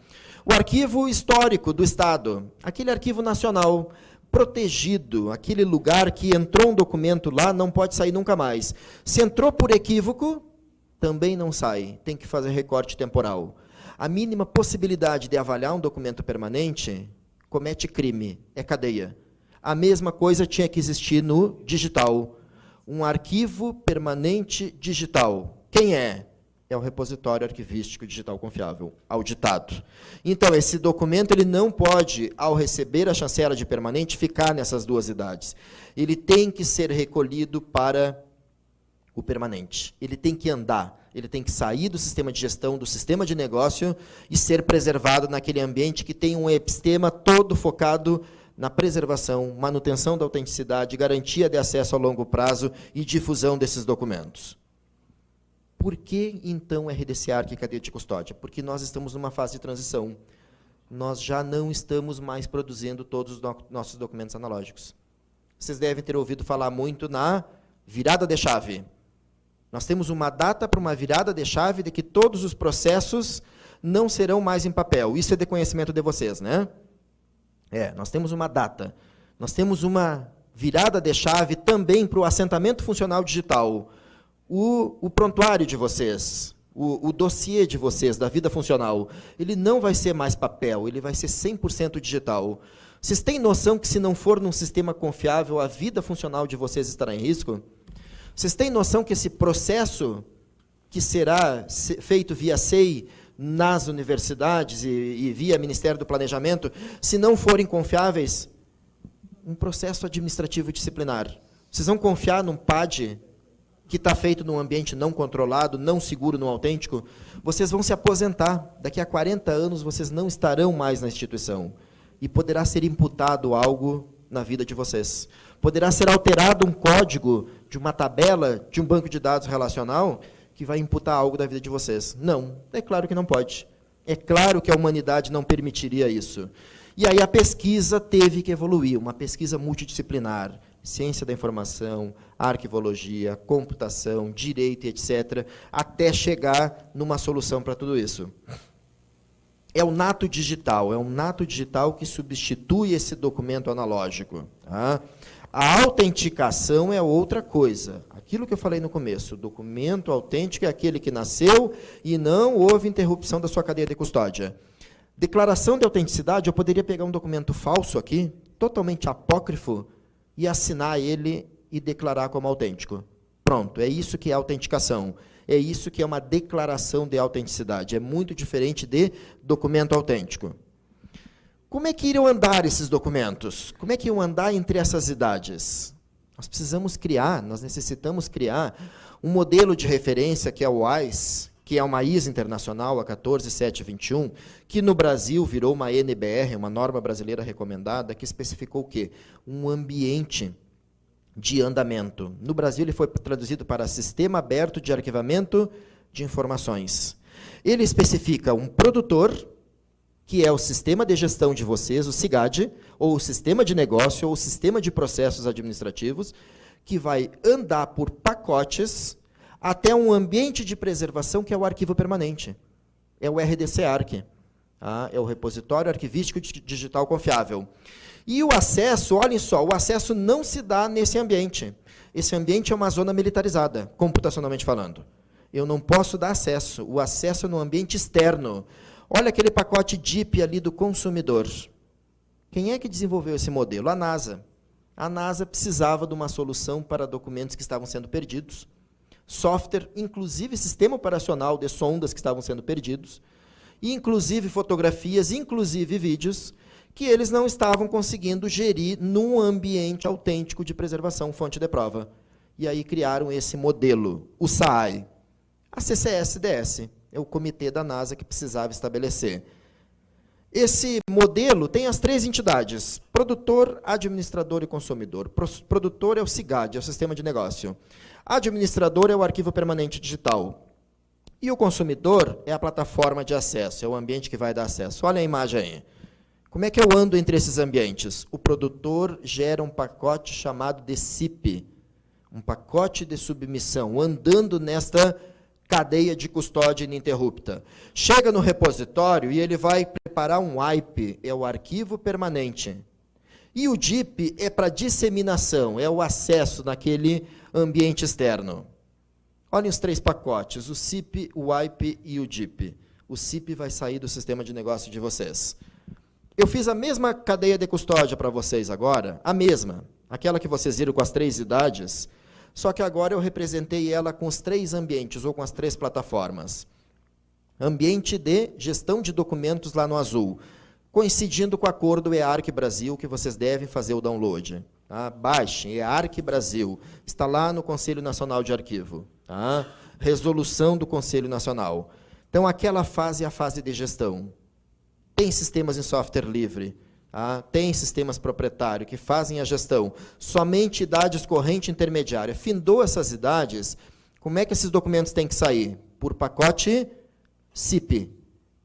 O arquivo histórico do Estado. Aquele arquivo nacional protegido, aquele lugar que entrou um documento lá, não pode sair nunca mais. Se entrou por equívoco, também não sai, tem que fazer recorte temporal. A mínima possibilidade de avaliar um documento permanente comete crime, é cadeia. A mesma coisa tinha que existir no digital. Um arquivo permanente digital. Quem é? É o repositório arquivístico digital confiável, auditado. Então, esse documento ele não pode, ao receber a chancela de permanente, ficar nessas duas idades. Ele tem que ser recolhido para o permanente. Ele tem que andar, ele tem que sair do sistema de gestão, do sistema de negócio e ser preservado naquele ambiente que tem um epistema todo focado na preservação, manutenção da autenticidade, garantia de acesso a longo prazo e difusão desses documentos. Por que, então, RDC-ARC e cadeia de custódia? Porque nós estamos numa fase de transição. Nós já não estamos mais produzindo todos os nossos documentos analógicos. Vocês devem ter ouvido falar muito na virada de chave. Nós temos uma data para uma virada de chave de que todos os processos não serão mais em papel. Isso é de conhecimento de vocês, né? Nós temos uma data. Nós temos uma virada de chave também para o assentamento funcional digital. O prontuário de vocês, o dossiê de vocês, da vida funcional, ele não vai ser mais papel, ele vai ser 100% digital. Vocês têm noção que, se não for num sistema confiável, a vida funcional de vocês estará em risco? Vocês têm noção que esse processo, que será feito via SEI nas universidades e via Ministério do Planejamento, se não forem confiáveis, um processo administrativo disciplinar. Vocês vão confiar num PAD que está feito num ambiente não controlado, não seguro, não autêntico? Vocês vão se aposentar. Daqui a 40 anos, vocês não estarão mais na instituição. E poderá ser imputado algo na vida de vocês. Poderá ser alterado um código de uma tabela, de um banco de dados relacional, que vai imputar algo da vida de vocês. Não, é claro que não pode. É claro que a humanidade não permitiria isso. E aí a pesquisa teve que evoluir, uma pesquisa multidisciplinar, ciência da informação, arquivologia, computação, direito, etc., até chegar numa solução para tudo isso. É o nato digital que substitui esse documento analógico. Tá? A autenticação é outra coisa. Aquilo que eu falei no começo, o documento autêntico é aquele que nasceu e não houve interrupção da sua cadeia de custódia. Declaração de autenticidade, eu poderia pegar um documento falso aqui, totalmente apócrifo, e assinar ele e declarar como autêntico. Pronto, é isso que é autenticação. É isso que é uma declaração de autenticidade. É muito diferente de documento autêntico. Como é que iriam andar esses documentos? Como é que iam andar entre essas idades? Nós necessitamos criar um modelo de referência que é o WISE, que é uma ISO internacional, a 14721, que no Brasil virou uma NBR, uma norma brasileira recomendada, que especificou o quê? Um ambiente de andamento. No Brasil, ele foi traduzido para Sistema Aberto de Arquivamento de Informações. Ele especifica um produtor, que é o sistema de gestão de vocês, o SIGAD, ou o sistema de negócio, ou o sistema de processos administrativos, que vai andar por pacotes até um ambiente de preservação que é o arquivo permanente. É o RDC-ARC. Tá? É o repositório arquivístico digital confiável. E o acesso, olhem só, o acesso não se dá nesse ambiente. Esse ambiente é uma zona militarizada, computacionalmente falando. Eu não posso dar acesso. O acesso é no ambiente externo. Olha aquele pacote DIP ali do consumidor. Quem é que desenvolveu esse modelo? A NASA. A NASA precisava de uma solução para documentos que estavam sendo perdidos, software, inclusive sistema operacional de sondas que estavam sendo perdidos, inclusive fotografias, inclusive vídeos, que eles não estavam conseguindo gerir num ambiente autêntico de preservação, fonte de prova. E aí criaram esse modelo, o SAI. A CCS-DS é o comitê da NASA que precisava estabelecer. Esse modelo tem as 3 entidades, produtor, administrador e consumidor. Produtor é o SIGAD, é o sistema de negócio. Administrador é o arquivo permanente digital. E o consumidor é a plataforma de acesso, é o ambiente que vai dar acesso. Olha a imagem aí. Como é que eu ando entre esses ambientes? O produtor gera um pacote chamado de SIP, um pacote de submissão, andando nesta cadeia de custódia ininterrupta. Chega no repositório e ele vai preparar um WIPE, é o arquivo permanente. E o DIP é para disseminação, é o acesso naquele ambiente externo. Olhem os 3 pacotes, o SIP, o WIPE e o DIP. O SIP vai sair do sistema de negócio de vocês. Eu fiz a mesma cadeia de custódia para vocês agora, a mesma, aquela que vocês viram com as 3 idades, só que agora eu representei ela com os 3 ambientes, ou com as 3 plataformas. Ambiente de gestão de documentos lá no azul, coincidindo com o acordo EARC Brasil, que vocês devem fazer o download. Tá? Baixem, EARC Brasil, está lá no Conselho Nacional de Arquivo. Tá? Resolução do Conselho Nacional. Então, aquela fase é a fase de gestão. Tem sistemas em software livre, tá? Tem sistemas proprietários que fazem a gestão. Somente idades corrente intermediária. Findou essas idades, como é que esses documentos têm que sair? Por pacote SIP,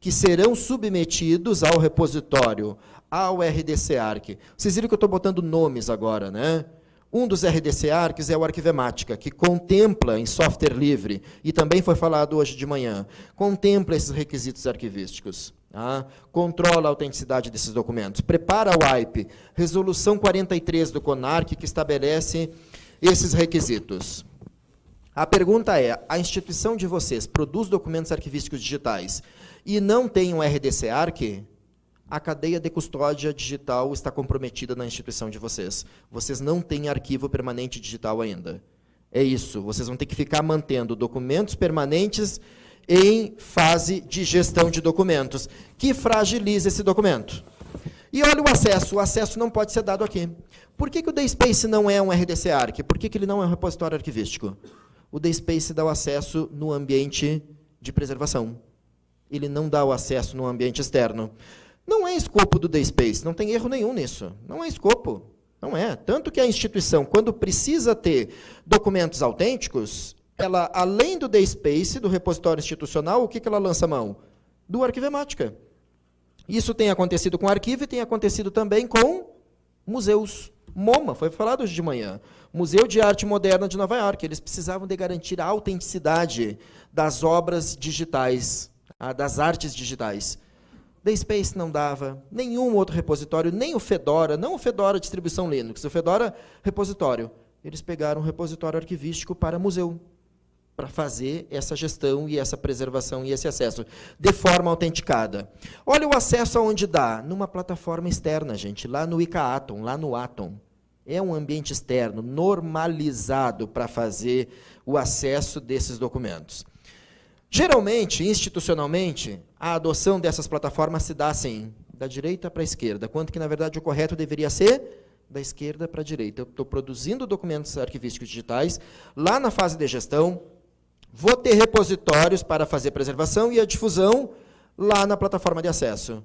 que serão submetidos ao repositório, ao RDC-ARC. Vocês viram que eu estou botando nomes agora, né? Um dos RDC-ARCs é o Arquivemática, que contempla em software livre, e também foi falado hoje de manhã, contempla esses requisitos arquivísticos. Tá? Controla a autenticidade desses documentos. Prepara o WIPE, resolução 43 do CONARC, que estabelece esses requisitos. A pergunta é, a instituição de vocês produz documentos arquivísticos digitais e não tem um RDC-ARC? A cadeia de custódia digital está comprometida na instituição de vocês. Vocês não têm arquivo permanente digital ainda. É isso, vocês vão ter que ficar mantendo documentos permanentes em fase de gestão de documentos, que fragiliza esse documento. E olha o acesso não pode ser dado aqui. Por que o DSpace não é um RDC-ARC? Por que ele não é um repositório arquivístico? O DSpace dá o acesso no ambiente de preservação. Ele não dá o acesso no ambiente externo. Não é escopo do DSpace, não tem erro nenhum nisso. Não é escopo, não é. Tanto que a instituição, quando precisa ter documentos autênticos, ela, além do DSpace, do repositório institucional, o que ela lança a mão? Do Arquivemática. Isso tem acontecido com o arquivo e tem acontecido também com museus. MoMA, foi falado hoje de manhã. Museu de Arte Moderna de Nova York. Eles precisavam de garantir a autenticidade das obras digitais, das artes digitais. DSpace não dava, nenhum outro repositório, nem o Fedora, não o Fedora distribuição Linux, o Fedora repositório. Eles pegaram um repositório arquivístico para museu, para fazer essa gestão e essa preservação e esse acesso de forma autenticada. Olha o acesso aonde dá, numa plataforma externa, gente, lá no ICA-Atom, lá no Atom. É um ambiente externo, normalizado para fazer o acesso desses documentos. Geralmente, institucionalmente, a adoção dessas plataformas se dá assim, da direita para a esquerda, quanto que, na verdade, o correto deveria ser da esquerda para a direita. Eu estou produzindo documentos arquivísticos digitais, lá na fase de gestão, vou ter repositórios para fazer preservação e a difusão lá na plataforma de acesso.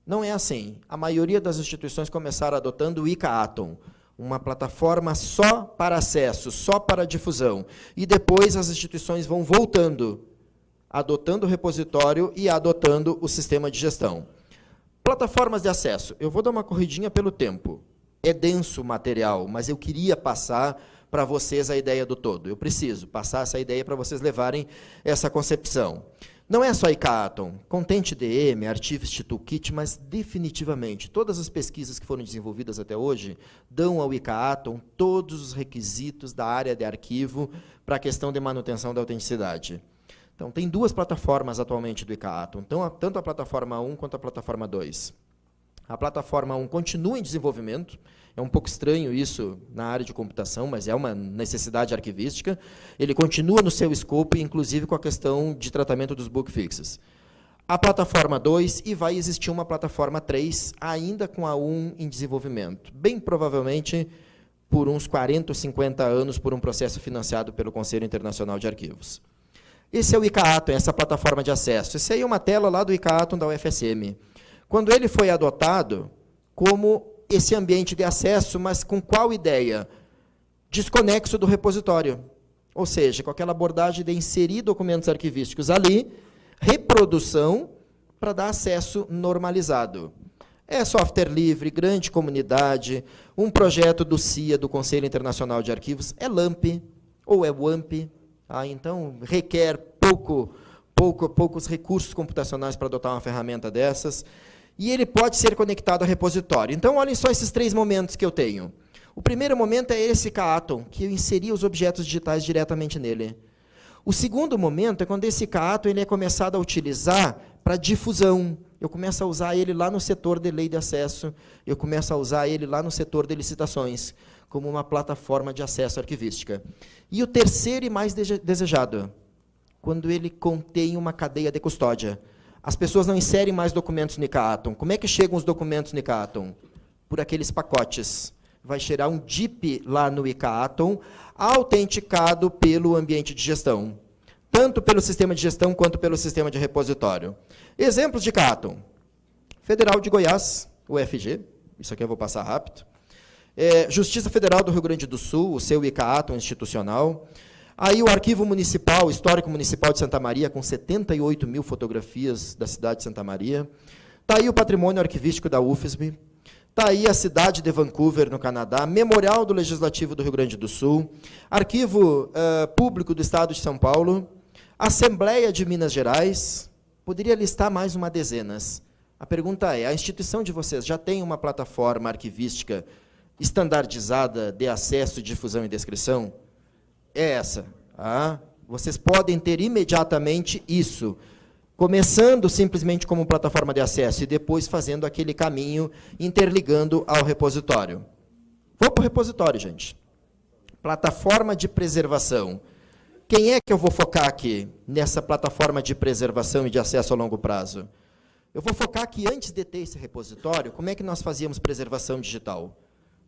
Não é assim. A maioria das instituições começaram adotando o ICA-Atom, uma plataforma só para acesso, só para difusão. E depois as instituições vão voltando, adotando o repositório e adotando o sistema de gestão. Plataformas de acesso. Eu vou dar uma corridinha pelo tempo. É denso o material, mas eu queria passar para vocês a ideia do todo. Eu preciso passar essa ideia para vocês levarem essa concepção. Não é só ICA-Atom, Content-DM, Artivist Toolkit, mas definitivamente todas as pesquisas que foram desenvolvidas até hoje dão ao ICA-Atom todos os requisitos da área de arquivo para a questão de manutenção da autenticidade. Então, tem 2 plataformas atualmente do ICA-Atom, então, tanto a plataforma 1 quanto a plataforma 2. A plataforma 1 continua em desenvolvimento. É um pouco estranho isso na área de computação, mas é uma necessidade arquivística. Ele continua no seu escopo, inclusive com a questão de tratamento dos bug fixes. A plataforma 2 e vai existir uma plataforma 3, ainda com a 1 em desenvolvimento. Bem provavelmente por uns 40 ou 50 anos, por um processo financiado pelo Conselho Internacional de Arquivos. Esse é o ICA-Atom, essa plataforma de acesso. Essa aí é uma tela lá do ICA-Atom da UFSM. Quando ele foi adotado como esse ambiente de acesso, mas com qual ideia? Desconexo do repositório. Ou seja, com aquela abordagem de inserir documentos arquivísticos ali, reprodução, para dar acesso normalizado. É software livre, grande comunidade, um projeto do CIA, do Conselho Internacional de Arquivos, é LAMP, ou é WAMP, então requer poucos recursos computacionais para adotar uma ferramenta dessas, e ele pode ser conectado a repositório. Então, olhem só esses 3 momentos que eu tenho. O primeiro momento é esse ICA-Atom, que eu inseri os objetos digitais diretamente nele. O segundo momento é quando esse ICA-Atom ele é começado a utilizar para difusão. Eu começo a usar ele lá no setor de lei de acesso, eu começo a usar ele lá no setor de licitações, como uma plataforma de acesso arquivística. E o terceiro e mais desejado, quando ele contém uma cadeia de custódia. As pessoas não inserem mais documentos no ICA-Atom. Como é que chegam os documentos no ICA-Atom? Por aqueles pacotes. Vai gerar um DIP lá no ICA-Atom, autenticado pelo ambiente de gestão, tanto pelo sistema de gestão quanto pelo sistema de repositório. Exemplos de ICA-Atom. Federal de Goiás, UFG, isso aqui eu vou passar rápido. Justiça Federal do Rio Grande do Sul, o seu ICA-Atom institucional. Aí o Arquivo Municipal, Histórico Municipal de Santa Maria, com 78 mil fotografias da cidade de Santa Maria. Está aí o Patrimônio Arquivístico da UFSB. Está aí a cidade de Vancouver, no Canadá, Memorial do Legislativo do Rio Grande do Sul, Arquivo Público do Estado de São Paulo, Assembleia de Minas Gerais, poderia listar mais uma dezenas. A pergunta é, a instituição de vocês já tem uma plataforma arquivística estandardizada de acesso, difusão e descrição? É essa. Vocês podem ter imediatamente isso, começando simplesmente como plataforma de acesso e depois fazendo aquele caminho interligando ao repositório. Vou para o repositório, gente. Plataforma de preservação. Quem é que eu vou focar aqui nessa plataforma de preservação e de acesso a longo prazo? Eu vou focar que antes de ter esse repositório, como é que nós fazíamos preservação digital?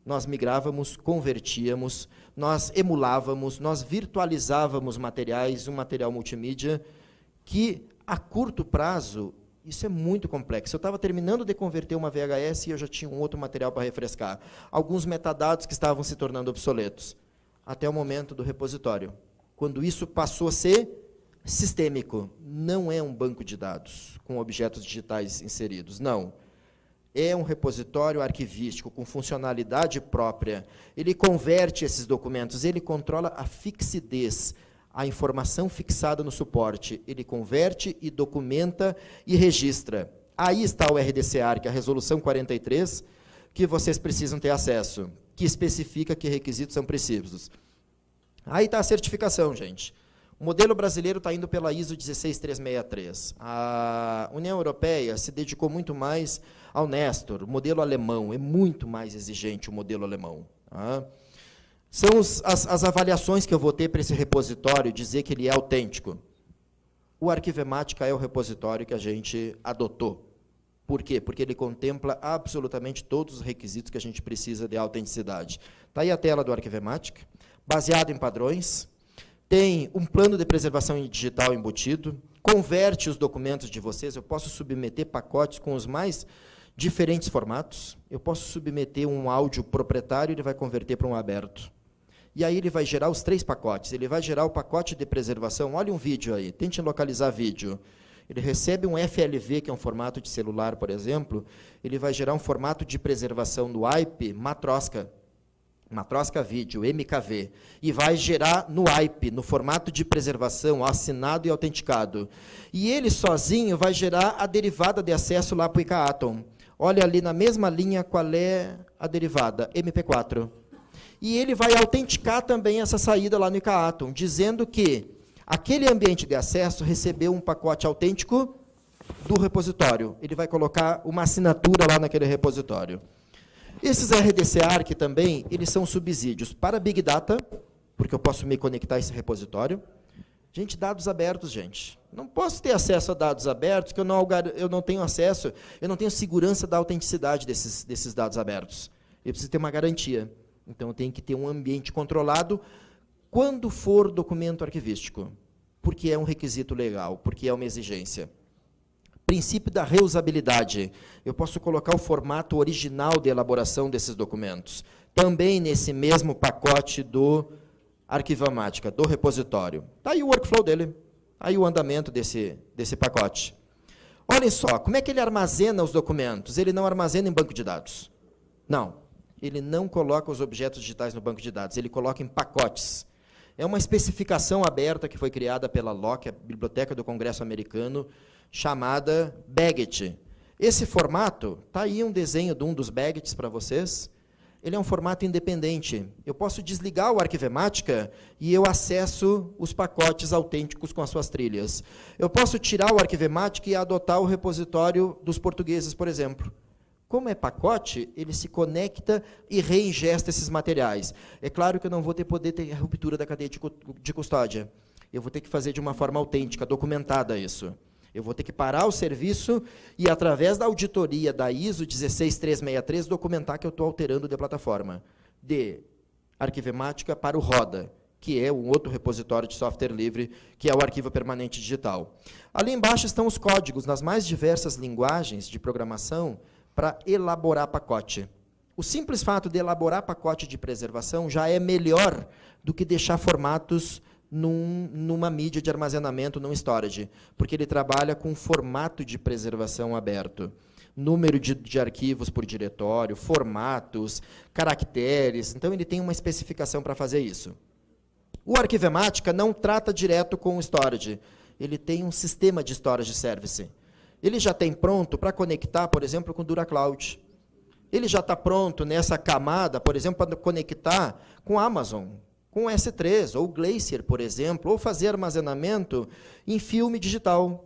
Nós migrávamos, convertíamos, nós emulávamos, nós virtualizávamos materiais, um material multimídia, que, a curto prazo, isso é muito complexo. Eu estava terminando de converter uma VHS e eu já tinha um outro material para refrescar. Alguns metadados que estavam se tornando obsoletos, até o momento do repositório. Quando isso passou a ser sistêmico, não é um banco de dados com objetos digitais inseridos, não. É um repositório arquivístico com funcionalidade própria. Ele converte esses documentos, ele controla a fixidez, a informação fixada no suporte. Ele converte e documenta e registra. Aí está o RDC-ARC, a Resolução 43, que vocês precisam ter acesso, que especifica que requisitos são precisos. Aí está a certificação, gente. O modelo brasileiro está indo pela ISO 16363. A União Europeia se dedicou muito mais ao Nestor. O modelo alemão é muito mais exigente, o modelo alemão. São as avaliações que eu vou ter para esse repositório, dizer que ele é autêntico. O Arquivemática é o repositório que a gente adotou. Por quê? Porque ele contempla absolutamente todos os requisitos que a gente precisa de autenticidade. Está aí a tela do Arquivemática, baseado em padrões, tem um plano de preservação digital embutido, converte os documentos de vocês, eu posso submeter pacotes com os mais diferentes formatos, eu posso submeter um áudio proprietário, ele vai converter para um aberto. E aí ele vai gerar os 3 pacotes, ele vai gerar o pacote de preservação, olha um vídeo aí, tente localizar vídeo. Ele recebe um FLV, que é um formato de celular, por exemplo, ele vai gerar um formato de preservação no AIP, Matroska Vídeo, MKV, e vai gerar no AIP, no formato de preservação, assinado e autenticado. E ele sozinho vai gerar a derivada de acesso lá para o ICA-Atom. Olha ali na mesma linha qual é a derivada, MP4. E ele vai autenticar também essa saída lá no ICA-Atom, dizendo que aquele ambiente de acesso recebeu um pacote autêntico do repositório. Ele vai colocar uma assinatura lá naquele repositório. Esses RDC Arc também, eles são subsídios para Big Data, porque eu posso me conectar a esse repositório. Gente, dados abertos, gente. Não posso ter acesso a dados abertos, que eu não tenho acesso, eu não tenho segurança da autenticidade desses dados abertos. Eu preciso ter uma garantia. Então, eu tenho que ter um ambiente controlado quando for documento arquivístico, porque é um requisito legal, porque é uma exigência. Princípio da reusabilidade. Eu posso colocar o formato original de elaboração desses documentos, também nesse mesmo pacote do Arquivamática, do repositório. Está aí o workflow dele, está aí o andamento desse pacote. Olhem só, como é que ele armazena os documentos? Ele não armazena em banco de dados. Não, ele não coloca os objetos digitais no banco de dados, ele coloca em pacotes. É uma especificação aberta que foi criada pela LOC, a Biblioteca do Congresso Americano, chamada Baggett. Esse formato, está aí um desenho de um dos Baggetts para vocês. Ele é um formato independente. Eu posso desligar o Arquivemática e eu acesso os pacotes autênticos com as suas trilhas. Eu posso tirar o Arquivemática e adotar o repositório dos portugueses, por exemplo. Como é pacote, ele se conecta e reingesta esses materiais. É claro que eu não vou poder ter a ruptura da cadeia de custódia. Eu vou ter que fazer de uma forma autêntica, documentada isso. Eu vou ter que parar o serviço e, através da auditoria da ISO 16363, documentar que eu estou alterando de plataforma, de Arquivemática para o Roda, que é um outro repositório de software livre, que é o Arquivo Permanente Digital. Ali embaixo estão os códigos, nas mais diversas linguagens de programação, para elaborar pacote. O simples fato de elaborar pacote de preservação já é melhor do que deixar formatos numa mídia de armazenamento, num storage, porque ele trabalha com formato de preservação aberto. Número de arquivos por diretório, formatos, caracteres, então ele tem uma especificação para fazer isso. O Arquivemática não trata direto com o storage, ele tem um sistema de storage service. Ele já tem pronto para conectar, por exemplo, com o DuraCloud. Ele já está pronto nessa camada, por exemplo, para conectar com a Amazon, com o S3, ou Glacier, por exemplo, ou fazer armazenamento em filme digital.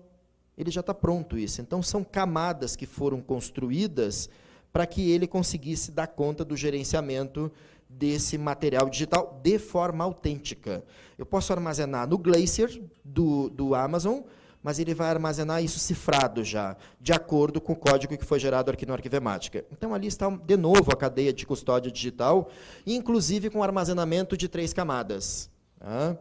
Ele já está pronto isso. Então, são camadas que foram construídas para que ele conseguisse dar conta do gerenciamento desse material digital de forma autêntica. Eu posso armazenar no Glacier do Amazon, mas ele vai armazenar isso cifrado já, de acordo com o código que foi gerado aqui no Arquivemática. Então, ali está, de novo, a cadeia de custódia digital, inclusive com armazenamento de 3 camadas. Tá?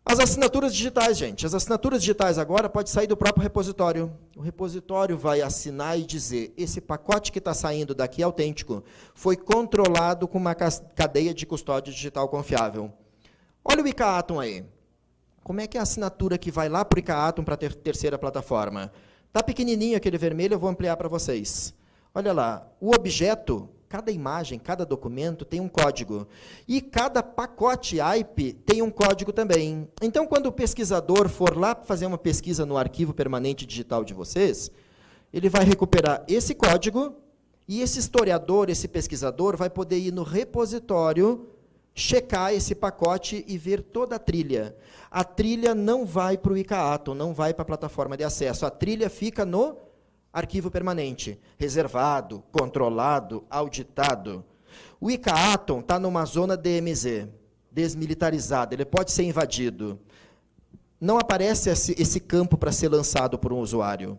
As assinaturas digitais, gente. As assinaturas digitais agora podem sair do próprio repositório. O repositório vai assinar e dizer, esse pacote que está saindo daqui é autêntico, foi controlado com uma cadeia de custódia digital confiável. Olha o ICA-Atom aí. Como é que é a assinatura que vai lá para o ICA-Atom, para a terceira plataforma? Está pequenininho aquele vermelho, eu vou ampliar para vocês. Olha lá, o objeto, cada imagem, cada documento tem um código. E cada pacote AIP tem um código também. Então, quando o pesquisador for lá fazer uma pesquisa no arquivo permanente digital de vocês, ele vai recuperar esse código e esse historiador, esse pesquisador, vai poder ir no repositório, checar esse pacote e ver toda a trilha. A trilha não vai para o ICA-Atom, não vai para a plataforma de acesso. A trilha fica no arquivo permanente, reservado, controlado, auditado. O ICA-Atom está numa zona DMZ, desmilitarizada, ele pode ser invadido. Não aparece esse campo para ser lançado por um usuário.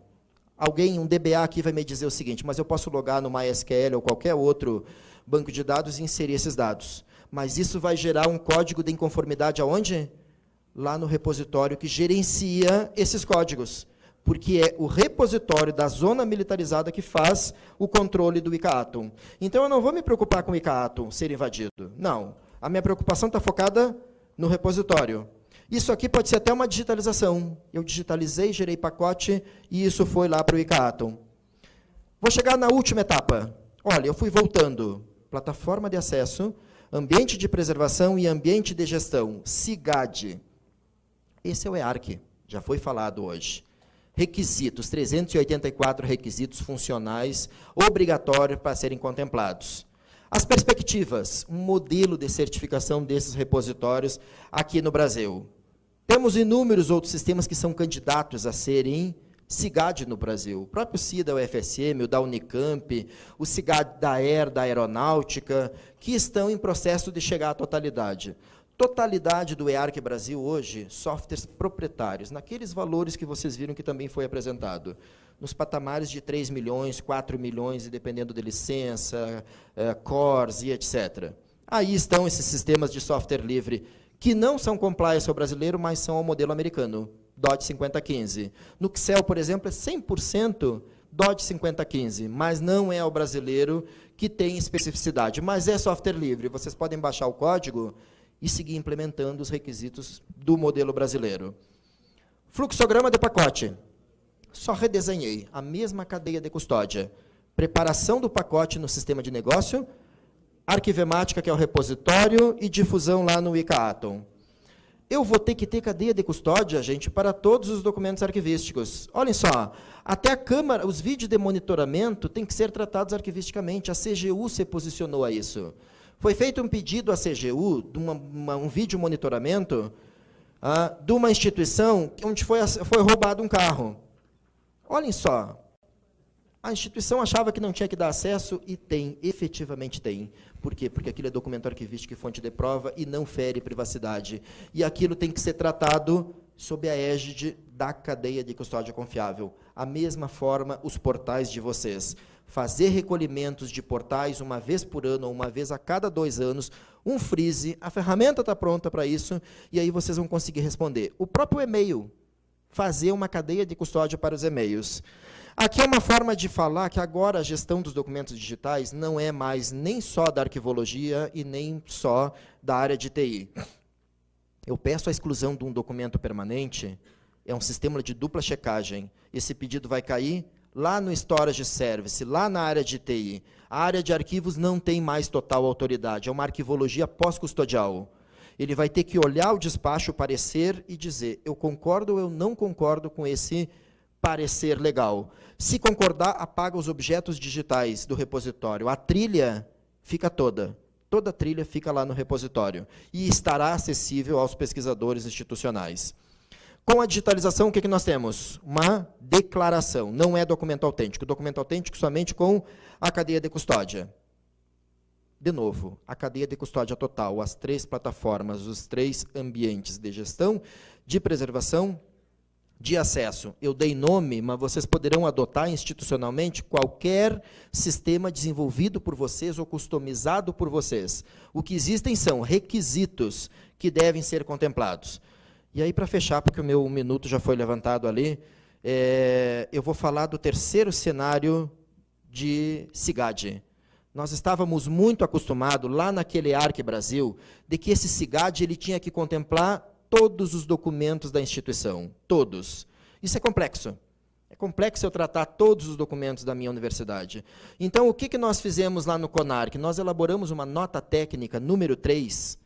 Alguém, um DBA aqui vai me dizer o seguinte, mas eu posso logar no MySQL ou qualquer outro banco de dados e inserir esses dados. Mas isso vai gerar um código de inconformidade aonde? Lá no repositório que gerencia esses códigos. Porque é o repositório da zona militarizada que faz o controle do ICA-Atom. Então, eu não vou me preocupar com o ICA-Atom ser invadido. Não. A minha preocupação está focada no repositório. Isso aqui pode ser até uma digitalização. Eu digitalizei, gerei pacote, e isso foi lá para o ICA-Atom. Vou chegar na última etapa. Olha, eu fui voltando. Plataforma de acesso, ambiente de preservação e ambiente de gestão, CIGAD. Esse é o EARC, já foi falado hoje. Requisitos, 384 requisitos funcionais, obrigatórios para serem contemplados. As perspectivas, um modelo de certificação desses repositórios aqui no Brasil. Temos inúmeros outros sistemas que são candidatos a serem SIGAD no Brasil. O próprio CIE da UFSM, o da Unicamp, o SIGAD da da Aeronáutica, que estão em processo de chegar à totalidade. Totalidade do EARC Brasil hoje, softwares proprietários, naqueles valores que vocês viram que também foi apresentado, nos patamares de 3 milhões, 4 milhões, e dependendo de licença, cores e etc. Aí estão esses sistemas de software livre, que não são compliance ao brasileiro, mas são ao modelo americano, DOT 5015. No Excel, por exemplo, é 100% DOT 5015, mas não é ao brasileiro, que tem especificidade, mas é software livre. Vocês podem baixar o código e seguir implementando os requisitos do modelo brasileiro. Fluxograma de pacote. Só redesenhei a mesma cadeia de custódia. Preparação do pacote no sistema de negócio, arquivemática, que é o repositório, e difusão lá no Wikaatom. Eu vou ter que ter cadeia de custódia, gente, para todos os documentos arquivísticos. Olhem só, até a Câmara, os vídeos de monitoramento têm que ser tratados arquivisticamente. A CGU se posicionou a isso. Foi feito um pedido à CGU, de um vídeo monitoramento, de uma instituição onde foi roubado um carro. Olhem só, a instituição achava que não tinha que dar acesso e tem, efetivamente tem. Por quê? Porque aquilo é documento arquivístico e fonte de prova e não fere privacidade. E aquilo tem que ser tratado sob a égide da cadeia de custódia confiável. A mesma forma, os portais de vocês. Fazer recolhimentos de portais uma vez por ano ou uma vez a cada 2 anos, um freeze, a ferramenta está pronta para isso, e aí vocês vão conseguir responder. O próprio e-mail, fazer uma cadeia de custódia para os e-mails. Aqui é uma forma de falar que agora a gestão dos documentos digitais não é mais nem só da arquivologia e nem só da área de TI. Eu peço a exclusão de um documento permanente, é um sistema de dupla checagem. Esse pedido vai cair lá no Storage Service, lá na área de TI. A área de arquivos não tem mais total autoridade, é uma arquivologia pós-custodial. Ele vai ter que olhar o despacho, o parecer e dizer, eu concordo ou eu não concordo com esse parecer legal. Se concordar, apaga os objetos digitais do repositório. A trilha fica toda a trilha fica lá no repositório e estará acessível aos pesquisadores institucionais. Com a digitalização, o que nós temos? Uma declaração, não é documento autêntico. Documento autêntico somente com a cadeia de custódia. De novo, a cadeia de custódia total, as 3 plataformas, os 3 ambientes de gestão, de preservação, de acesso. Eu dei nome, mas vocês poderão adotar institucionalmente qualquer sistema desenvolvido por vocês ou customizado por vocês. O que existem são requisitos que devem ser contemplados. E aí, para fechar, porque o meu minuto já foi levantado ali, eu vou falar do terceiro cenário de SIGAD. Nós estávamos muito acostumados, lá naquele EARC Brasil, de que esse SIGAD ele tinha que contemplar todos os documentos da instituição, todos. Isso é complexo. É complexo eu tratar todos os documentos da minha universidade. Então, o que nós fizemos lá no CONARC? Nós elaboramos uma nota técnica, número 3,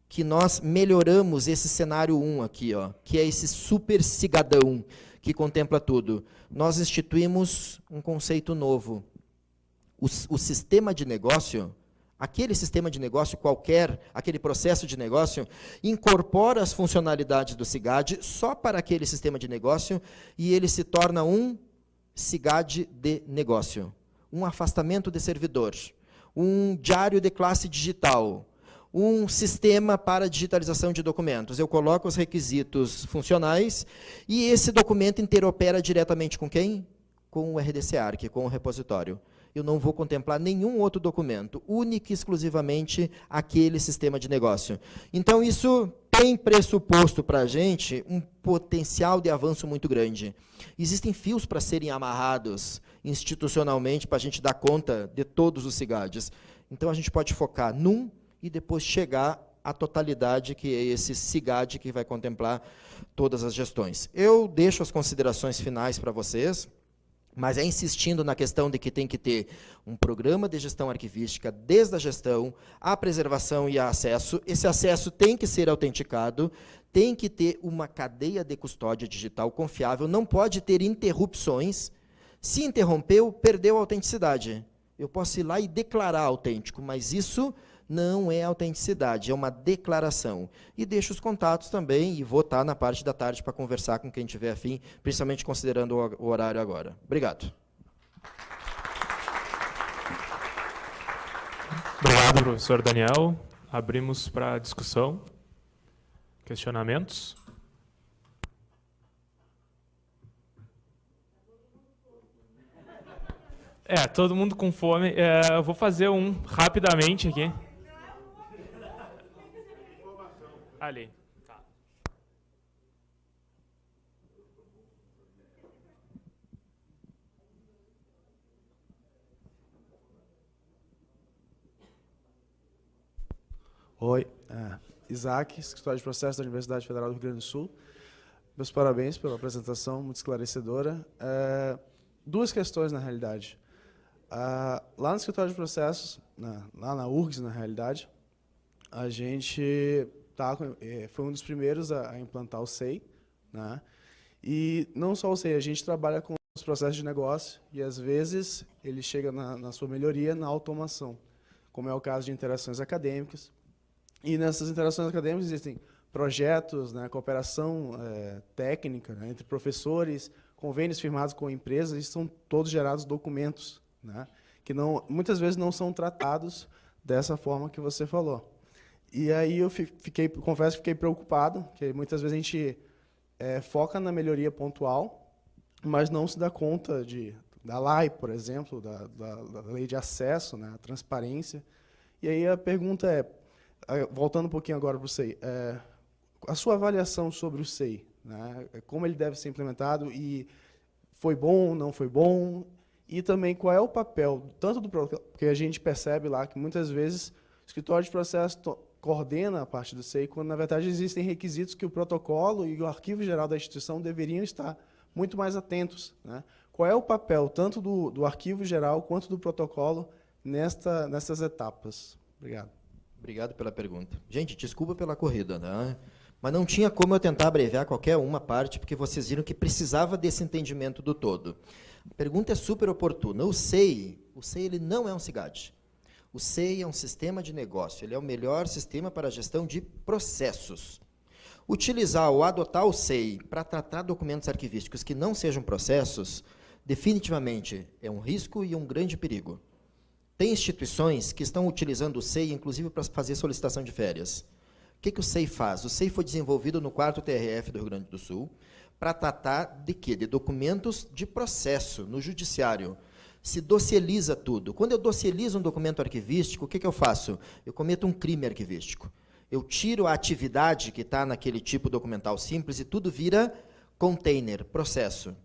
que nós melhoramos esse cenário 1 aqui, ó, que é esse super cigadão, que contempla tudo. Nós instituímos um conceito novo. O sistema de negócio, aquele sistema de negócio qualquer, aquele processo de negócio, incorpora as funcionalidades do SIGAD só para aquele sistema de negócio e ele se torna um SIGAD de negócio, um afastamento de servidor, um diário de classe digital, um sistema para digitalização de documentos. Eu coloco os requisitos funcionais e esse documento interopera diretamente com quem? Com o RDC-ARC, com o repositório. Eu não vou contemplar nenhum outro documento, único e exclusivamente aquele sistema de negócio. Então, isso tem pressuposto para a gente um potencial de avanço muito grande. Existem fios para serem amarrados institucionalmente para a gente dar conta de todos os SIGADs. Então, a gente pode focar num e depois chegar à totalidade, que é esse SIGAD que vai contemplar todas as gestões. Eu deixo as considerações finais para vocês, mas é insistindo na questão de que tem que ter um programa de gestão arquivística, desde a gestão, a preservação e a acesso. Esse acesso tem que ser autenticado, tem que ter uma cadeia de custódia digital confiável, não pode ter interrupções. Se interrompeu, perdeu a autenticidade. Eu posso ir lá e declarar autêntico, mas isso Não é autenticidade, é uma declaração. E deixo os contatos também, e vou estar na parte da tarde para conversar com quem tiver afim, principalmente considerando o horário agora. Obrigado. Obrigado, professor Daniel. Abrimos para discussão. Questionamentos? Todo mundo com fome. Eu vou fazer um rapidamente aqui. Ali. Tá. Oi, Isaac, escritório de processo da Universidade Federal do Rio Grande do Sul. Meus parabéns pela apresentação, muito esclarecedora. Duas questões, na realidade. Lá no escritório de processos, lá na URGS, na realidade, a gente foi um dos primeiros a implantar o SEI, né? E não só o SEI, a gente trabalha com os processos de negócio e, às vezes, ele chega na sua melhoria na automação, como é o caso de interações acadêmicas. E nessas interações acadêmicas existem projetos, né, cooperação técnica, né, entre professores, convênios firmados com empresas, e são todos gerados documentos, né, que muitas vezes não são tratados dessa forma que você falou. E aí eu confesso que fiquei preocupado, que muitas vezes a gente foca na melhoria pontual, mas não se dá conta da lei, por exemplo, da lei de acesso, né, a transparência. E aí a pergunta voltando um pouquinho agora para o SEI, a sua avaliação sobre o SEI, né, como ele deve ser implementado, e foi bom, não foi bom, e também qual é o papel, tanto porque a gente percebe lá que muitas vezes o escritório de processo coordena a parte do SEI, quando na verdade existem requisitos que o protocolo e o arquivo geral da instituição deveriam estar muito mais atentos, né? Qual é o papel tanto do arquivo geral quanto do protocolo nessas etapas? Obrigado. Obrigado pela pergunta. Gente, desculpa pela corrida, né? Mas não tinha como eu tentar abreviar qualquer uma parte, porque vocês viram que precisava desse entendimento do todo. A pergunta é super oportuna. O SEI ele não é um SIGAD. O SEI é um sistema de negócio, ele é o melhor sistema para a gestão de processos. Utilizar ou adotar o SEI para tratar documentos arquivísticos que não sejam processos, definitivamente é um risco e um grande perigo. Tem instituições que estão utilizando o SEI, inclusive, para fazer solicitação de férias. O que o SEI faz? O SEI foi desenvolvido no 4º TRF do Rio Grande do Sul para tratar de quê? De documentos de processo no judiciário. Se docializa tudo. Quando eu docializo um documento arquivístico, o que eu faço? Eu cometo um crime arquivístico. Eu tiro a atividade que está naquele tipo documental simples e tudo vira container, processo.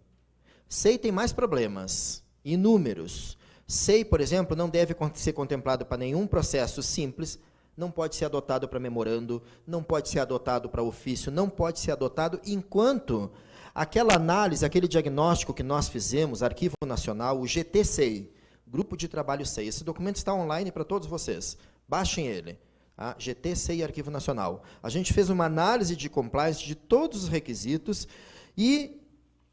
SEI tem mais problemas, inúmeros. SEI, por exemplo, não deve ser contemplado para nenhum processo simples, não pode ser adotado para memorando, não pode ser adotado para ofício, não pode ser adotado enquanto aquela análise, aquele diagnóstico que nós fizemos, Arquivo Nacional, o GT-SEI, Grupo de Trabalho SEI, esse documento está online para todos vocês, baixem ele, tá? GT-SEI Arquivo Nacional. A gente fez uma análise de compliance de todos os requisitos e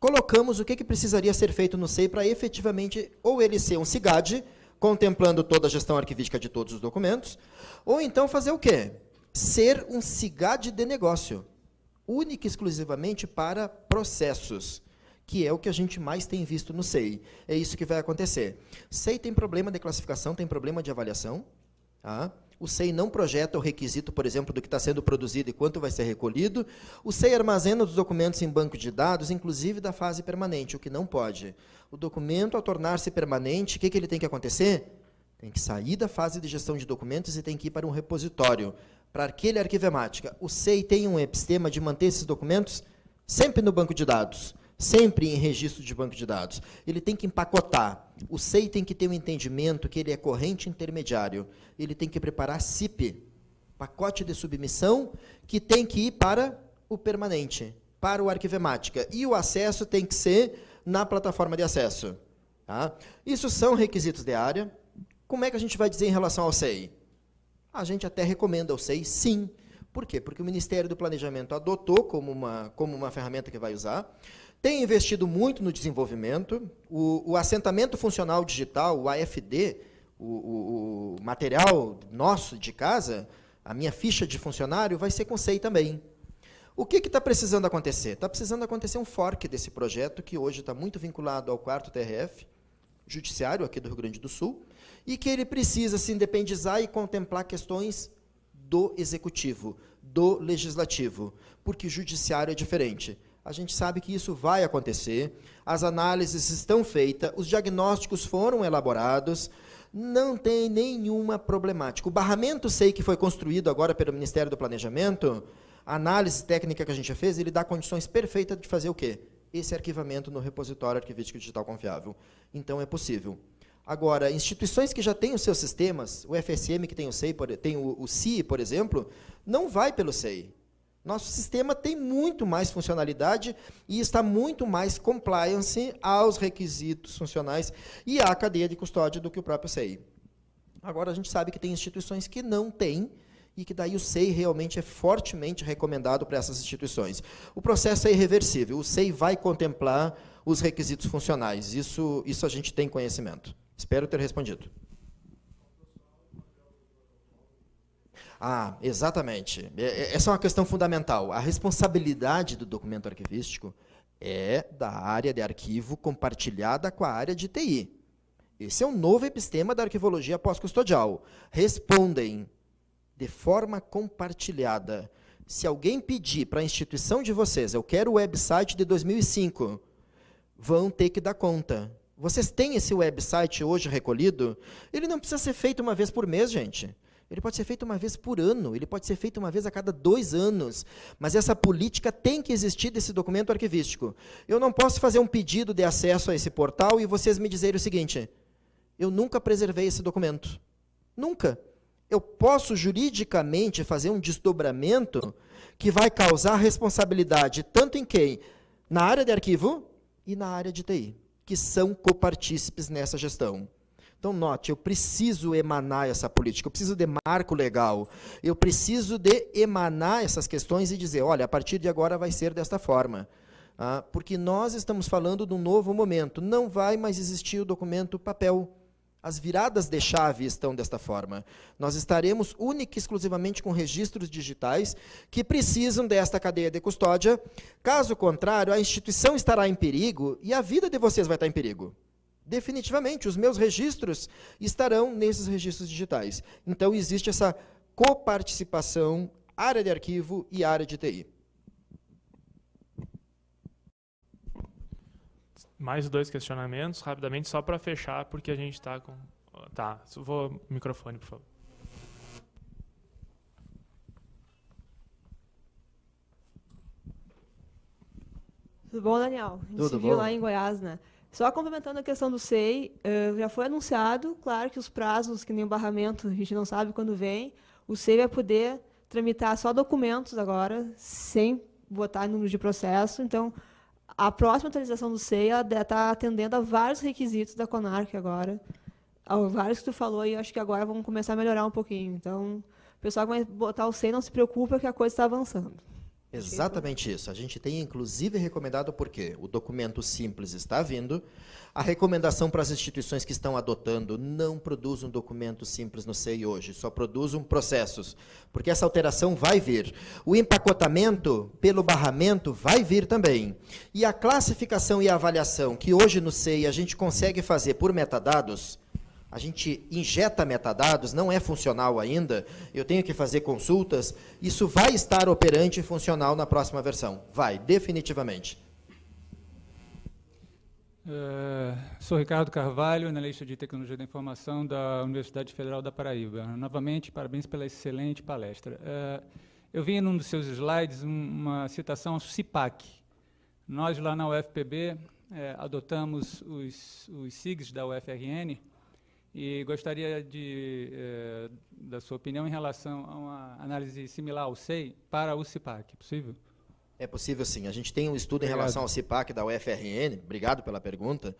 colocamos o que precisaria ser feito no SEI para efetivamente, ou ele ser um SIGAD, contemplando toda a gestão arquivística de todos os documentos, ou então fazer o quê? Ser um SIGAD de negócio, única e exclusivamente para processos, que é o que a gente mais tem visto no SEI. É isso que vai acontecer. SEI tem problema de classificação, tem problema de avaliação. Tá? O SEI não projeta o requisito, por exemplo, do que está sendo produzido e quanto vai ser recolhido. O SEI armazena os documentos em banco de dados, inclusive da fase permanente, o que não pode. O documento, ao tornar-se permanente, o que ele tem que acontecer? Tem que sair da fase de gestão de documentos e tem que ir para um repositório, para aquele arquivo hemática. O SEI tem um epistema de manter esses documentos sempre no banco de dados, sempre em registro de banco de dados. Ele tem que empacotar. O SEI tem que ter um entendimento que ele é corrente intermediário. Ele tem que preparar CIP, pacote de submissão, que tem que ir para o permanente, para o arquivo hemática. E o acesso tem que ser na plataforma de acesso. Tá? Isso são requisitos de área. Como é que a gente vai dizer em relação ao SEI? A gente até recomenda o SEI, sim. Por quê? Porque o Ministério do Planejamento adotou como uma ferramenta que vai usar, tem investido muito no desenvolvimento, o assentamento funcional digital, o AFD, o material nosso de casa, a minha ficha de funcionário, vai ser com SEI também. O que está precisando acontecer? Está precisando acontecer um fork desse projeto, que hoje está muito vinculado ao 4º TRF, judiciário aqui do Rio Grande do Sul, e que ele precisa se independizar e contemplar questões do executivo, do legislativo, porque o judiciário é diferente. A gente sabe que isso vai acontecer, as análises estão feitas, os diagnósticos foram elaborados, não tem nenhuma problemática. O barramento SEI que foi construído agora pelo Ministério do Planejamento, a análise técnica que a gente fez, ele dá condições perfeitas de fazer o quê? Esse arquivamento no repositório arquivístico digital confiável. Então, é possível. Agora, instituições que já têm os seus sistemas, o FSM que tem o SEI, tem o CIE, por exemplo, não vai pelo SEI. Nosso sistema tem muito mais funcionalidade e está muito mais compliance aos requisitos funcionais e à cadeia de custódia do que o próprio SEI. Agora, a gente sabe que tem instituições que não têm e que daí o SEI realmente é fortemente recomendado para essas instituições. O processo é irreversível, o SEI vai contemplar os requisitos funcionais, isso a gente tem conhecimento. Espero ter respondido. Exatamente. Essa é uma questão fundamental. A responsabilidade do documento arquivístico é da área de arquivo compartilhada com a área de TI. Esse é um novo epistema da arquivologia pós-custodial. Respondem de forma compartilhada. Se alguém pedir para a instituição de vocês, eu quero o website de 2005, vão ter que dar conta. Vocês têm esse website hoje recolhido? Ele não precisa ser feito uma vez por mês, gente. Ele pode ser feito uma vez por ano, ele pode ser feito uma vez a cada 2 anos, mas essa política tem que existir desse documento arquivístico. Eu não posso fazer um pedido de acesso a esse portal e vocês me dizerem o seguinte: eu nunca preservei esse documento. Nunca. Eu posso juridicamente fazer um desdobramento que vai causar responsabilidade tanto em quem? Na área de arquivo e na área de TI, que são copartícipes nessa gestão. Então, note, eu preciso emanar essa política, eu preciso de marco legal, eu preciso de emanar essas questões e dizer, olha, a partir de agora vai ser desta forma. Porque nós estamos falando de um novo momento, não vai mais existir o documento papel. As viradas de chave estão desta forma. Nós estaremos única e exclusivamente com registros digitais que precisam desta cadeia de custódia. Caso contrário, a instituição estará em perigo e a vida de vocês vai estar em perigo. Definitivamente, os meus registros estarão nesses registros digitais. Então, existe essa coparticipação, área de arquivo e área de TI. Mais 2 questionamentos, rapidamente, só para fechar, porque a gente está com... Tá, vou microfone, por favor. Tudo bom, Daniel? A gente Tudo se viu bom? lá em Goiás, né? Só complementando a questão do SEI, já foi anunciado, claro que os prazos, que nem o barramento, a gente não sabe quando vem, o SEI vai poder tramitar só documentos agora, sem botar número de processo. Então, a próxima atualização do SEI está atendendo a vários requisitos da CONARC agora, a vários que tu falou, e acho que agora vamos começar a melhorar um pouquinho. Então, o pessoal que vai botar o SEI, não se preocupa que a coisa está avançando. Exatamente isso. A gente tem, inclusive, recomendado, porque o documento simples está vindo, a recomendação para as instituições que estão adotando, não produzam um documento simples no SEI hoje, só produzam processos, porque essa alteração vai vir. O empacotamento, pelo barramento, vai vir também. E a classificação e a avaliação, que hoje no SEI a gente consegue fazer por metadados, a gente injeta metadados, não é funcional ainda, eu tenho que fazer consultas, isso vai estar operante e funcional na próxima versão. Vai, definitivamente. Sou Ricardo Carvalho, analista de Tecnologia da Informação da Universidade Federal da Paraíba. Novamente, parabéns pela excelente palestra. Eu vi num dos seus slides uma citação ao CIPAC. Nós, lá na UFPB, adotamos os SIGs da UFRN, e gostaria da sua opinião em relação a uma análise similar ao SEI para o CIPAC. É possível? É possível, sim. A gente tem um estudo em relação ao CIPAC da UFRN, obrigado pela pergunta,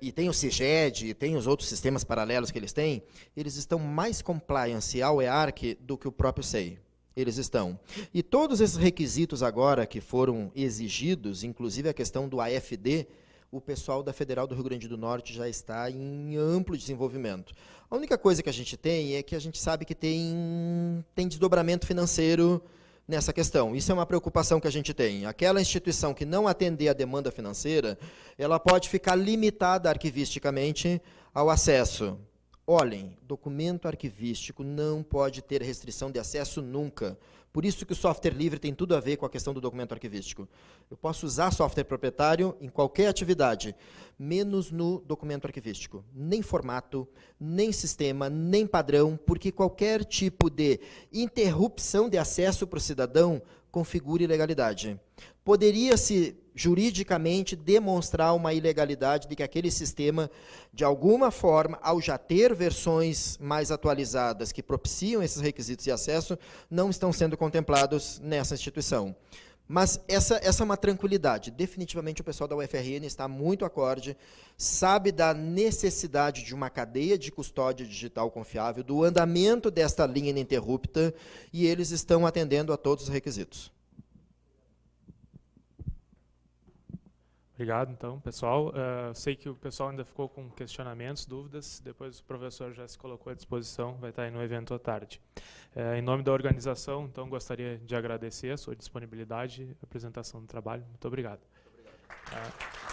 e tem o CIGED, tem os outros sistemas paralelos que eles têm, eles estão mais compliance ao EARC do que o próprio SEI. Eles estão. E todos esses requisitos agora que foram exigidos, inclusive a questão do AFD, o pessoal da Federal do Rio Grande do Norte já está em amplo desenvolvimento. A única coisa que a gente tem é que a gente sabe que tem desdobramento financeiro nessa questão. Isso é uma preocupação que a gente tem. Aquela instituição que não atender a demanda financeira, ela pode ficar limitada arquivisticamente ao acesso. Olhem, documento arquivístico não pode ter restrição de acesso nunca. Por isso que o software livre tem tudo a ver com a questão do documento arquivístico. Eu posso usar software proprietário em qualquer atividade, menos no documento arquivístico. Nem formato, nem sistema, nem padrão, porque qualquer tipo de interrupção de acesso para o cidadão configura ilegalidade. Poderia-se juridicamente demonstrar uma ilegalidade de que aquele sistema, de alguma forma, ao já ter versões mais atualizadas que propiciam esses requisitos de acesso, não estão sendo contemplados nessa instituição. Mas essa é uma tranquilidade. Definitivamente o pessoal da UFRN está muito acorde, sabe da necessidade de uma cadeia de custódia digital confiável, do andamento desta linha ininterrupta, e eles estão atendendo a todos os requisitos. Obrigado, então, pessoal. Sei que o pessoal ainda ficou com questionamentos, dúvidas. Depois o professor já se colocou à disposição, vai estar aí no evento à tarde. Em nome da organização, então, gostaria de agradecer a sua disponibilidade e a apresentação do trabalho. Muito obrigado. Muito obrigado.